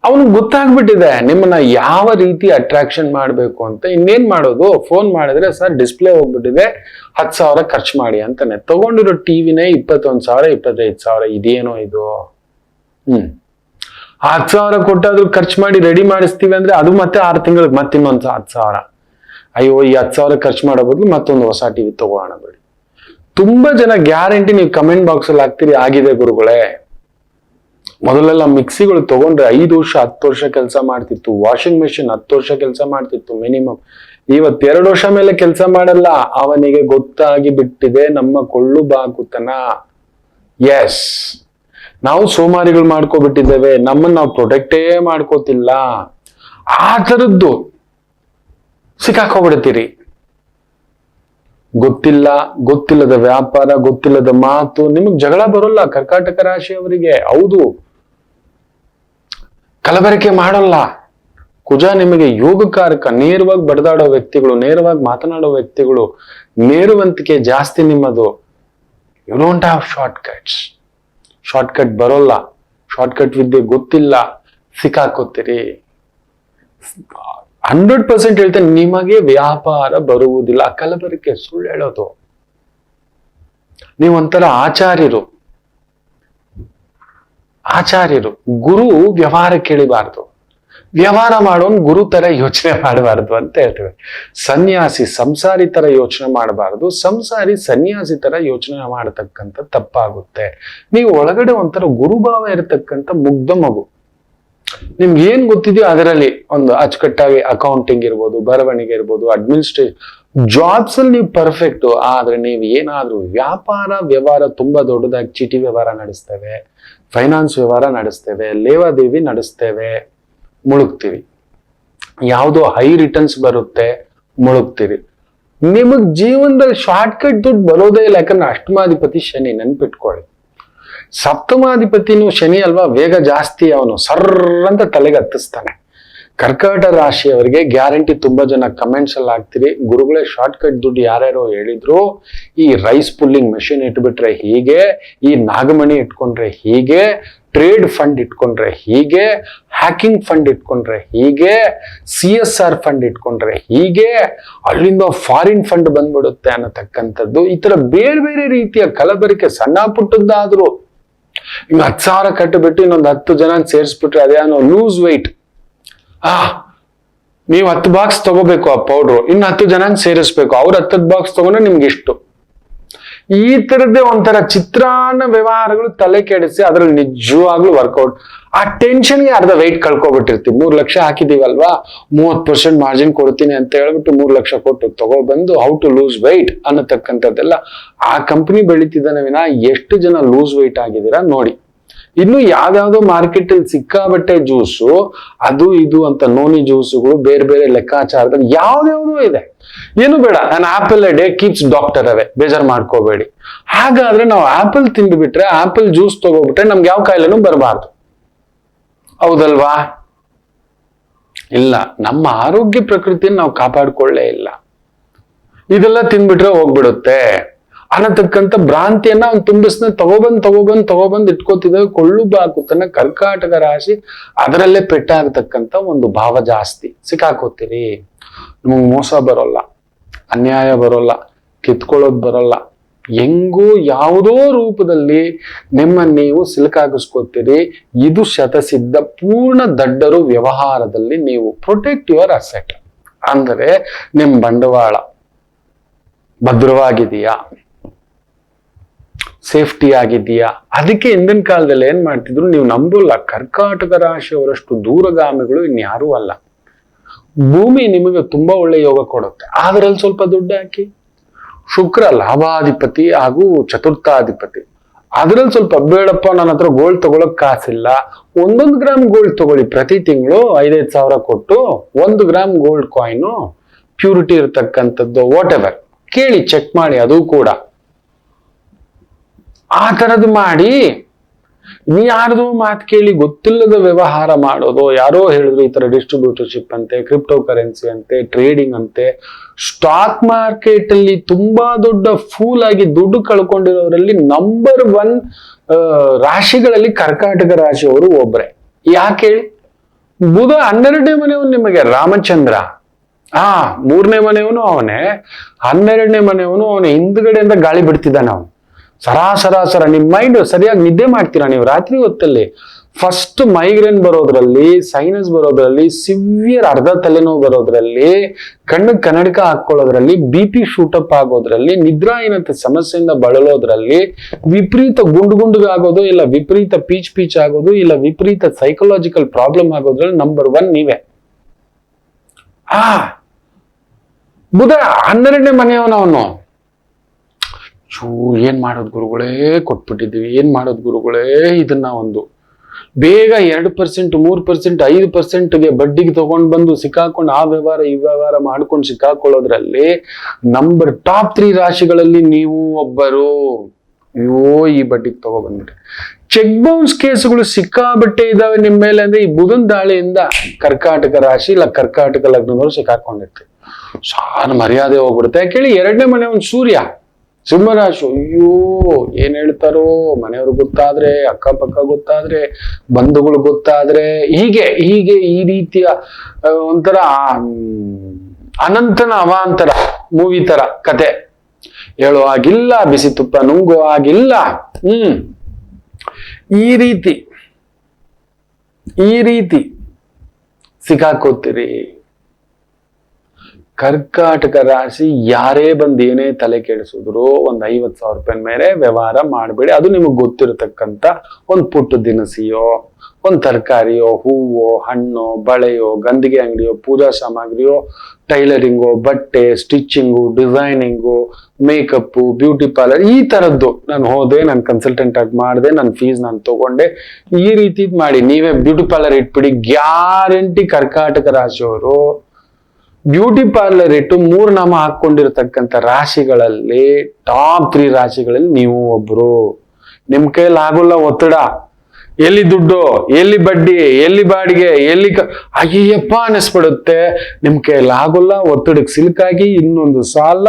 ಅವನಿಗೆ ಗೊತ್ತಾಗ್ಬಿಟ್ಟಿದೆ ನಿಮ್ಮನ್ನ ಯಾವ ರೀತಿ ಅಟ್ರಾಕ್ಷನ್ ಮಾಡ್ಬೇಕು ಅಂತ. ಇನ್ನೇನ್ ಮಾಡೋದು, ಫೋನ್ ಮಾಡಿದ್ರೆ ಸರ್ ಡಿಸ್ಪ್ಲೇ ಹೋಗ್ಬಿಟ್ಟಿದೆ, 10,000 ಖರ್ಚು ಮಾಡಿ ಅಂತಾನೆ. ತಗೊಂಡಿರೋ ಟಿವಿನೇ 21,000 25,000. ಇದೇನೋ ಇದು. 10,000 ಕೊಟ್ಟಾದ್ರೂ ಖರ್ಚು ಮಾಡಿ ರೆಡಿ ಮಾಡಿಸ್ತೀವಿ ಅಂದ್ರೆ ಅದು ಮತ್ತೆ 6 ತಿಂಗಳಿಗೆ ಮತ್ತೆ ಇನ್ನೊಂದು 10,000. ಅಯ್ಯೋ, ಈ 10,000 ಖರ್ಚು ಮಾಡೋ ಬದಲು ಮತ್ತೊಂದು ಹೊಸ ಟಿವಿ ತಗೋಣ ಬಿಡಿ. ತುಂಬಾ ಜನ ಗ್ಯಾರಂಟಿ ನೀವು ಕಮೆಂಟ್ ಬಾಕ್ಸ್ ಅಲ್ಲಿ ಹಾಕ್ತೀರಿ, ಆಗಿದೆ ಗುರುಗಳೇ. ಮೊದಲೆಲ್ಲ ಮಿಕ್ಸಿಗಳು ತಗೊಂಡ್ರೆ 5 ವರ್ಷ 10 ವರ್ಷ ಕೆಲಸ ಮಾಡ್ತಿತ್ತು. ವಾಷಿಂಗ್ ಮೆಷಿನ್ 10 ವರ್ಷ ಕೆಲಸ ಮಾಡ್ತಿತ್ತು ಮಿನಿಮಮ್. ಇವತ್ತು 2 ವರ್ಷ ಮೇಲೆ ಕೆಲಸ ಮಾಡಲ್ಲ. ಅವನಿಗೆ ಗೊತ್ತಾಗಿ ಬಿಟ್ಟಿದೆ ನಮ್ಮ ಕೊಳ್ಳು ಬಾಕುತನ. ಎಸ್, ನಾವು ಸೋಮಾರಿಗಳು ಮಾಡ್ಕೊಬಿಟ್ಟಿದ್ದೇವೆ, ನಮ್ಮನ್ನ ನಾವು ಪ್ರೊಟೆಕ್ಟೇ ಮಾಡ್ಕೋತಿಲ್ಲ. ಆ ತರದ್ದು ಸಿಕ್ಕಾಕೋಬಿಡ್ತೀರಿ. ಗೊತ್ತಿಲ್ಲದ ವ್ಯಾಪಾರ, ಗೊತ್ತಿಲ್ಲದ ಮಾತು. ನಿಮಗ್ ಜಗಳ ಬರೋಲ್ಲ ಕರ್ಕಾಟಕ ರಾಶಿಯವರಿಗೆ. ಹೌದು, ಕಲಬೆರಕೆ ಮಾಡೋಲ್ಲ. ಕುಜ ನಿಮಗೆ ಯೋಗಕಾರಕ. ನೇರವಾಗಿ ಬಡದಾಡೋ ವ್ಯಕ್ತಿಗಳು, ನೇರವಾಗಿ ಮಾತನಾಡೋ ವ್ಯಕ್ತಿಗಳು, ನೇರವಂತಿಕೆ ಜಾಸ್ತಿ ನಿಮ್ಮದು. You don't have shortcuts. Shortcut ಬರೋಲ್ಲ, ಶಾರ್ಟ್ ಕಟ್ ವಿದ್ಯೆ ಗೊತ್ತಿಲ್ಲ, ಸಿಕ್ಕಾಕೋತೀರಿ. 100% ಹೇಳ್ತೇನೆ, ನಿಮಗೆ ವ್ಯಾಪಾರ ಬರುವುದಿಲ್ಲ. ಕಲಬೆರಕೆ, ಸುಳ್ಳು ಹೇಳೋದು. ನೀವೊಂಥರ ಆಚಾರ್ಯರು. ಗುರು ವ್ಯವಹಾರ ಕೇಳಿಬಾರ್ದು. ವ್ಯವಹಾರ ಮಾಡೋನ್ ಗುರು ತರ ಯೋಚನೆ ಮಾಡಬಾರ್ದು ಅಂತ ಹೇಳ್ತೇವೆ. ಸನ್ಯಾಸಿ ಸಂಸಾರಿ ತರ ಯೋಚನೆ ಮಾಡಬಾರ್ದು, ಸಂಸಾರಿ ಸನ್ಯಾಸಿ ತರ ಯೋಚನೆ ಮಾಡತಕ್ಕಂಥ ತಪ್ಪಾಗುತ್ತೆ. ನೀವು ಒಳಗಡೆ ಒಂಥರ ಗುರುಭಾವ ಇರತಕ್ಕಂಥ ಮುಗ್ಧ ಮಗು. ನಿಮ್ಗೆ ಏನ್ ಗೊತ್ತಿದೆಯೋ ಅದರಲ್ಲಿ ಒಂದು ಅಚ್ಚುಕಟ್ಟಾಗಿ ಅಕೌಂಟಿಂಗ್ ಇರ್ಬೋದು, ಬರವಣಿಗೆ ಇರ್ಬೋದು, ಅಡ್ಮಿನಿಸ್ಟ್ರೇಷನ್ ಜಾಬ್ಸ್ ಅಲ್ಲಿ ನೀವು ಪರ್ಫೆಕ್ಟ್. ಆದ್ರೆ ನೀವು ಏನಾದ್ರೂ ವ್ಯವಹಾರ ತುಂಬಾ ದೊಡ್ಡದಾಗಿ ಚೀಟಿ ವ್ಯವಹಾರ ನಡೆಸ್ತೇವೆ, ಫೈನಾನ್ಸ್ ವ್ಯವಹಾರ ನಡೆಸ್ತೇವೆ, ಲೇವಾದೇವಿ ನಡೆಸ್ತೇವೆ, ಮುಳುಗ್ತೀವಿ. ಯಾವುದೋ ಹೈ ರಿಟರ್ನ್ಸ್ ಬರುತ್ತೆ, ಮುಳುಗ್ತೀರಿ. ನಿಮಗ್ ಜೀವನದಲ್ಲಿ ಶಾರ್ಟ್ ಕಟ್ ದುಡ್ಡು ಬರೋದೇ ಇಲ್ಲ. ಯಾಕಂದ್ರೆ ಅಷ್ಟಮಾಧಿಪತಿ ಶನಿ, ನೆನ್ಪಿಟ್ಕೊಳ್ಳಿ. ಸಪ್ತಮಾಧಿಪತಿನೂ ಶನಿ ಅಲ್ವಾ, ವೇಗ ಜಾಸ್ತಿ, ಅವನು ಸರ್ರಂತ ತಲೆಗೆ ಹತ್ತಿಸ್ತಾನೆ. ಕರ್ಕಾಟ ರಾಶಿಯವರಿಗೆ ಗ್ಯಾರಂಟಿ ತುಂಬಾ ಜನ ಕಮೆಂಟ್ಸ್ ಅಲ್ಲಿ ಹಾಕ್ತಿರಿ, ಗುರುಗಳೇ ಶಾರ್ಟ್ ಕಟ್ ದುಡ್ಡು ಯಾರ್ಯಾರೋ ಹೇಳಿದ್ರು, ಈ ರೈಸ್ ಪುಲ್ಲಿಂಗ್ ಮೆಷಿನ್ ಇಟ್ಬಿಟ್ರೆ ಹೀಗೆ, ಈ ನಾಗಮಣಿ ಇಟ್ಕೊಂಡ್ರೆ ಹೀಗೆ, ಟ್ರೇಡ್ ಫಂಡ್ ಇಟ್ಕೊಂಡ್ರೆ ಹೀಗೆ, ಹ್ಯಾಕಿಂಗ್ ಫಂಡ್ ಇಟ್ಕೊಂಡ್ರೆ ಹೀಗೆ, CSR ಫಂಡ್ ಇಟ್ಕೊಂಡ್ರೆ ಹೀಗೆ, ಅಲ್ಲಿಂದ ಫಾರಿನ್ ಫಂಡ್ ಬಂದ್ಬಿಡುತ್ತೆ ಅನ್ನತಕ್ಕಂಥದ್ದು. ಈ ತರ ಬೇರೆ ಬೇರೆ ರೀತಿಯ ಕಲಬೆರಕೆ ಸಣ್ಣ ಪುಟ್ಟದ್ದಾದ್ರು, ಇನ್ನು 10,000 ಕಟ್ಟಿಬಿಟ್ಟು ಇನ್ನೊಂದು 10 ಜನ ಸೇರಿಸ್ಬಿಟ್ರೆ ಅದೇನೋ ಲೂಸ್ ವೆಯ್ಟ್, ನೀವು 10 ಬಾಕ್ಸ್ ತಗೋಬೇಕು ಆ ಪೌಡ್ರು, ಇನ್ನು 10 ಜನ ಸೇರಿಸ್ಬೇಕು, ಅವ್ರು 10 ಬಾಕ್ಸ್ ತಗೊಂಡ್ರೆ ನಿಮ್ಗೆ ಇಷ್ಟು. ಈ ತರದ್ದೇ ಒಂಥರ ಚಿತ್ರಾನ್ನ ವ್ಯವಹಾರಗಳು ತಲೆ ಕೆಡಿಸಿ ಅದ್ರಲ್ಲಿ ನಿಜವಾಗ್ಲೂ ವರ್ಕೌಟ್. ಆ ಟೆನ್ಷನ್ಗೆ ಅರ್ಧ ವೆಯ್ಟ್ ಕಳ್ಕೊಬಿಟ್ಟಿರ್ತೀವಿ. 3 ಲಕ್ಷ ಹಾಕಿದೀವಲ್ವಾ, 30% ಮಾರ್ಜಿನ್ ಕೊಡ್ತೀನಿ ಅಂತ ಹೇಳ್ಬಿಟ್ಟು 3 ಲಕ್ಷ ಕೊಟ್ಟು ತಗೊಬಂದು ಹೌ ಟು ಲೂಸ್ ವೆಯ್ಟ್ ಅನ್ನತಕ್ಕಂಥದ್ದೆಲ್ಲ ಆ ಕಂಪನಿ ಬೆಳೀತಿದ್ದಾನೆ ವಿನ ಎಷ್ಟು ಜನ ಲೂಸ್ ವೆಯ್ಟ್ ಆಗಿದ್ದೀರಾ ನೋಡಿ. ಇನ್ನು ಯಾವ್ದಾವ್ದೋ ಮಾರ್ಕೆಟ್ ಅಲ್ಲಿ ಸಿಕ್ಕಾಬಟ್ಟೆ ಜ್ಯೂಸು, ಅದು ಇದು ಅಂತ ನೋನಿ ಜ್ಯೂಸುಗಳು ಬೇರೆ ಬೇರೆ ಲೆಕ್ಕಾಚಾರದಲ್ಲಿ ಯಾವ್ದಾವ್ದೋ ಇದೆ. ಏನು ಬೇಡ, ನಾನು apple A day keeps doctor away, ಬೇಜಾರು ಮಾಡ್ಕೋಬೇಡಿ. ಹಾಗಾದ್ರೆ ನಾವು ಆಪಲ್ ತಿಂದ್ಬಿಟ್ರೆ, ಆಪಲ್ ಜ್ಯೂಸ್ ತಗೋಬಿಟ್ರೆ ನಮ್ಗೆ ಯಾವ ಕಾಯಿಲೆನೂ ಬರಬಾರ್ದು, ಹೌದಲ್ವಾ? ಇಲ್ಲ, ನಮ್ಮ ಆರೋಗ್ಯ ಪ್ರಕೃತಿಯನ್ನು ನಾವು ಕಾಪಾಡ್ಕೊಳ್ಳೇ ಇಲ್ಲ. ಇದೆಲ್ಲ ತಿಂದ್ಬಿಟ್ರೆ ಹೋಗ್ಬಿಡುತ್ತೆ ಅನ್ನತಕ್ಕಂಥ ಭ್ರಾಂತಿಯನ್ನ ಅವ್ನು ತುಂಬಿಸ್ನ ತಗೊಬಂದ್ ಇಟ್ಕೋತಿದ್ದ ಕೊಳ್ಳು ಬಾಕುತನ ಕರ್ಕಾಟಕ ರಾಶಿ ಅದರಲ್ಲೇ ಪೆಟ್ಟಾಗತಕ್ಕಂಥ ಒಂದು ಭಾವ ಜಾಸ್ತಿ. ಸಿಕ್ಕಾಕೋತೀರಿ, ನಿಮಗ್ ಮೋಸ ಬರೋಲ್ಲ, ಅನ್ಯಾಯ ಬರೋಲ್ಲ, ಕಿತ್ಕೊಳ್ಳೋದು ಬರೋಲ್ಲ, ಹೆಂಗೂ ಯಾವುದೋ ರೂಪದಲ್ಲಿ ನಿಮ್ಮ ನೀವು ಸಿಲುಕಾಗಿಸ್ಕೋತೀರಿ. ಇದು ಶತಸಿದ್ಧ. ಪೂರ್ಣ ದಡ್ಡರು ವ್ಯವಹಾರದಲ್ಲಿ ನೀವು ಪ್ರೊಟೆಕ್ಟ್ ಯುವರ್ ಅಸೆಟ್, ಅಂದರೆ ನಿಮ್ ಬಂಡವಾಳ ಭದ್ರವಾಗಿದೆಯಾ, ಸೇಫ್ಟಿ ಆಗಿದೆಯಾ. ಅದಕ್ಕೆ ಹಿಂದಿನ ಕಾಲದಲ್ಲಿ ಏನ್ ಮಾಡ್ತಿದ್ರು, ನೀವು ನಂಬಲ್ಲ, ಕರ್ಕಾಟಕ ರಾಶಿಯವರಷ್ಟು ದೂರಗಾಮಿಗಳು ಇನ್ಯಾರೂ ಅಲ್ಲ. ಭೂಮಿ ನಿಮಗೆ ತುಂಬಾ ಒಳ್ಳೆ ಯೋಗ ಕೊಡುತ್ತೆ, ಅದ್ರಲ್ಲಿ ಸ್ವಲ್ಪ ದುಡ್ಡು ಹಾಕಿ. ಶುಕ್ರ ಲಾಭಾಧಿಪತಿ ಹಾಗೂ ಚತುರ್ಥಾಧಿಪತಿ, ಅದ್ರಲ್ಲಿ ಸ್ವಲ್ಪ ಬೇಡಪ್ಪ, ನನ್ನ ಹತ್ರ ಗೋಲ್ಡ್ ತಗೊಳಕ್ ಕಾಸಿಲ್ಲ, 1 ಗ್ರಾಮ್ ಗೋಲ್ಡ್ ತಗೊಳ್ಳಿ. ಪ್ರತಿ ತಿಂಗಳು 5,000 ಸಾವಿರ ಕೊಟ್ಟು 1 ಗ್ರಾಮ್ ಗೋಲ್ಡ್ ಕಾಯಿನ್, ಪ್ಯೂರಿಟಿ ಇರತಕ್ಕಂಥದ್ದು, ವಾಟ್ ಎವರ್ ಕೇಳಿ, ಚೆಕ್ ಮಾಡಿ. ಅದು ಕೂಡ ಆ ತರದ್ ಮಾಡಿ. ನೀ ಯಾರ್ದು ಮಾತು ಕೇಳಿ ಗೊತ್ತಿಲ್ಲದ ವ್ಯವಹಾರ ಮಾಡೋದು. ಯಾರೋ ಹೇಳಿದ್ರು ಈ ತರ ಡಿಸ್ಟ್ರಿಬ್ಯೂಟರ್ಶಿಪ್ ಅಂತೆ, ಕ್ರಿಪ್ಟೋ ಕರೆನ್ಸಿ ಅಂತೆ, ಟ್ರೇಡಿಂಗ್ ಅಂತೆ. ಸ್ಟಾಕ್ ಮಾರ್ಕೆಟ್ ಅಲ್ಲಿ ತುಂಬಾ ದೊಡ್ಡ ಫೂಲ್ ಆಗಿ ದುಡ್ಡು ಕಳ್ಕೊಂಡಿರೋರಲ್ಲಿ ನಂಬರ್ 1 ರಾಶಿಗಳಲ್ಲಿ ಕರ್ಕಾಟಕ ರಾಶಿಯವರು ಒಬ್ರೆ. ಯಾಕೆ ಹೇಳಿ? ಬುಧ 12ನೇ ಮನೆಯವನು ನಿಮಗೆ, ರಾಮಚಂದ್ರ 3ನೇ ಮನೆಯವನು ಅವನೇ, 12ನೇ ಮನೆಯವನು ಅವನೇ. ಹಿಂದ್ಗಡೆಯಿಂದ ಗಾಳಿ ಬಿಡ್ತಿದ್ದಾನೆ ಅವನು. ಸರಾಸರ ನಿಮ್ ಮೈಂಡ್ ಸರಿಯಾಗಿ ನಿದ್ದೆ ಮಾಡ್ತೀರಾ ನೀವು ರಾತ್ರಿ ಹೊತ್ತಲ್ಲಿ? ಫಸ್ಟ್ ಮೈಗ್ರೇನ್ ಬರೋದ್ರಲ್ಲಿ, ಸೈನಸ್ ಬರೋದ್ರಲ್ಲಿ, ಸಿವಿಯರ್ ಅರ್ಧ ತಲೆನೋವು ಬರೋದ್ರಲ್ಲಿ, ಕಣ್ಣಿಗೆ ಕನ್ನಡಕ ಹಾಕೊಳ್ಳೋದ್ರಲ್ಲಿ, BP ಶೂಟಪ್ ಆಗೋದ್ರಲ್ಲಿ, ನಿದ್ರಾಹೀನತೆ ಸಮಸ್ಯೆಯಿಂದ ಬಳಲೋದ್ರಲ್ಲಿ, ವಿಪರೀತ ಗುಂಡುಗಾಗೋದು, ಇಲ್ಲ ವಿಪರೀತ ಪೀಚ್ ಆಗೋದು, ಇಲ್ಲ ವಿಪರೀತ ಸೈಕಲಾಜಿಕಲ್ ಪ್ರಾಬ್ಲಮ್ ಆಗೋದ್ರಲ್ಲಿ ನಂಬರ್ 1 ನೀವೇ. ಬುಧ 12ನೇ ಮನೆಯವನವನು. ಏನ್ ಮಾಡೋದು ಗುರುಗಳೇ, ಕೊಟ್ಬಿಟ್ಟಿದ್ದೀವಿ, ಏನ್ ಮಾಡೋದು ಗುರುಗಳೇ, ಇದನ್ನ ಒಂದು ಬೇಗ 2%, 3%, 5%ಗೆ ಬಡ್ಡಿಗೆ ತಗೊಂಡ್ ಬಂದು ಸಿಕ್ಕಾಕೊಂಡು ಆ ವ್ಯವಹಾರ ಈ ವ್ಯವಹಾರ ಮಾಡ್ಕೊಂಡು ಸಿಕ್ಕಾಕೊಳ್ಳೋದ್ರಲ್ಲಿ ನಂಬರ್ ಟಾಪ್ 3 ರಾಶಿಗಳಲ್ಲಿ ನೀವು ಒಬ್ಬರು. ಅಯ್ಯೋ, ಈ ಬಡ್ಡಿಗೆ ತಗೊಬಂದ್ಬಿಟ್ರೆ ಚೆಕ್ ಬೌನ್ಸ್ ಕೇಸುಗಳು ಸಿಕ್ಕಾಬಟ್ಟೆ ಇದಾವೆ ನಿಮ್ಮ ಮೇಲೆ. ಅಂದ್ರೆ ಈ ಬುಧನ್ ದಾಳಿಯಿಂದ ಕರ್ಕಾಟಕ ರಾಶಿ ಇಲ್ಲ ಕರ್ಕಾಟಕ ಲಗ್ನದವರು ಸಿಕ್ಕಾಕೊಂಡಿರ್ತೀವಿ. ಸಾರ್ ಮರ್ಯಾದೆ ಹೋಗ್ಬಿಡುತ್ತೆ. ಕೇಳಿ, 2ನೇ ಮನೆ ಒಂದು ಸೂರ್ಯ, ಸಿಂಹರಾಶಿ. ಅಯ್ಯೋ, ಏನ್ ಹೇಳ್ತಾರೋ, ಮನೆಯವ್ರು ಗೊತ್ತಾದ್ರೆ, ಅಕ್ಕಪಕ್ಕ ಗೊತ್ತಾದ್ರೆ, ಬಂಧುಗಳು ಗೊತ್ತಾದ್ರೆ, ಹೀಗೆ ಈ ರೀತಿಯ ಒಂಥರ ಅನಂತನ ಅವಾಂತರ ಮೂವಿ ತರ ಕತೆ. ಹೇಳೋ ಆಗಿಲ್ಲ, ಬಿಸಿ ತುಪ್ಪ ನುಂಗೋ ಆಗಿಲ್ಲ. ಈ ರೀತಿ ಸಿಕ್ಕಾಕೋತೀರಿ. ಕರ್ಕಾಟಕ ರಾಶಿ ಯಾರೇ ಬಂದು ಏನೇ ತಲೆ ಕೆಡಿಸಿದ್ರು 50,000 ರೂಪಾಯಿ ಮೇಲೆ ವ್ಯವಹಾರ ಮಾಡಬೇಡಿ. ಅದು ನಿಮಗೆ ಗೊತ್ತಿರತಕ್ಕಂತ ಒಂದು ಪುಟ್ಟ ದಿನಸಿಯೋ, ಒಂದು ತರಕಾರಿಯೋ, ಹೂವೋ, ಹಣ್ಣು, ಬಳೆಯೋ, ಗಂದಿಗೆ ಅಂಗಡಿಯೋ, ಪೂಜಾ ಸಾಮಗ್ರಿಯೋ, ಟೈಲರಿಂಗು, ಬಟ್ಟೆ, stitching, designing, makeup, beauty parlour, ಈ ತರದ್ದು ನಾನು ಹೋದೆ, ನಾನು ಕನ್ಸಲ್ಟೆಂಟ್ ಆಗಿ ಮಾಡಿದೆ, ನನ್ನ ಫೀಸ್ ನಾನು ತಗೊಂಡೆ. ಈ ರೀತಿ ಮಾಡಿ ನೀವೇ ಬ್ಯೂಟಿ ಪಾರ್ಲರ್ ಇಟ್ಬಿಡಿ. ಗ್ಯಾರಂಟಿ ಕರ್ಕಾಟಕ ರಾಶಿಯವರು ಬ್ಯೂಟಿ ಪಾರ್ಲರ್ ಇಟ್ಟು 3 ನಾಮ ಹಾಕೊಂಡಿರ್ತಕ್ಕಂಥ ರಾಶಿಗಳಲ್ಲಿ ಟಾಪ್ 3 ರಾಶಿಗಳಲ್ಲಿ ನೀವು ಒಬ್ರು. ನಿಮ್ ಕೈಯಲ್ಲಿ ಆಗೋಲ್ಲ ಒತ್ತಡ. ಎಲ್ಲಿ ದುಡ್ಡು, ಎಲ್ಲಿ ಬಡ್ಡಿ, ಎಲ್ಲಿ ಬಾಡಿಗೆ, ಎಲ್ಲಿ ಅಯ್ಯಪ್ಪ ಅನಿಸ್ಬಿಡುತ್ತೆ. ನಿಮ್ ಕೈಯಲ್ಲಿ ಆಗೋಲ್ಲ, ಒತ್ತಡಕ್ಕೆ ಸಿಲುಕಾಗಿ ಇನ್ನೊಂದು ಸಾಲ,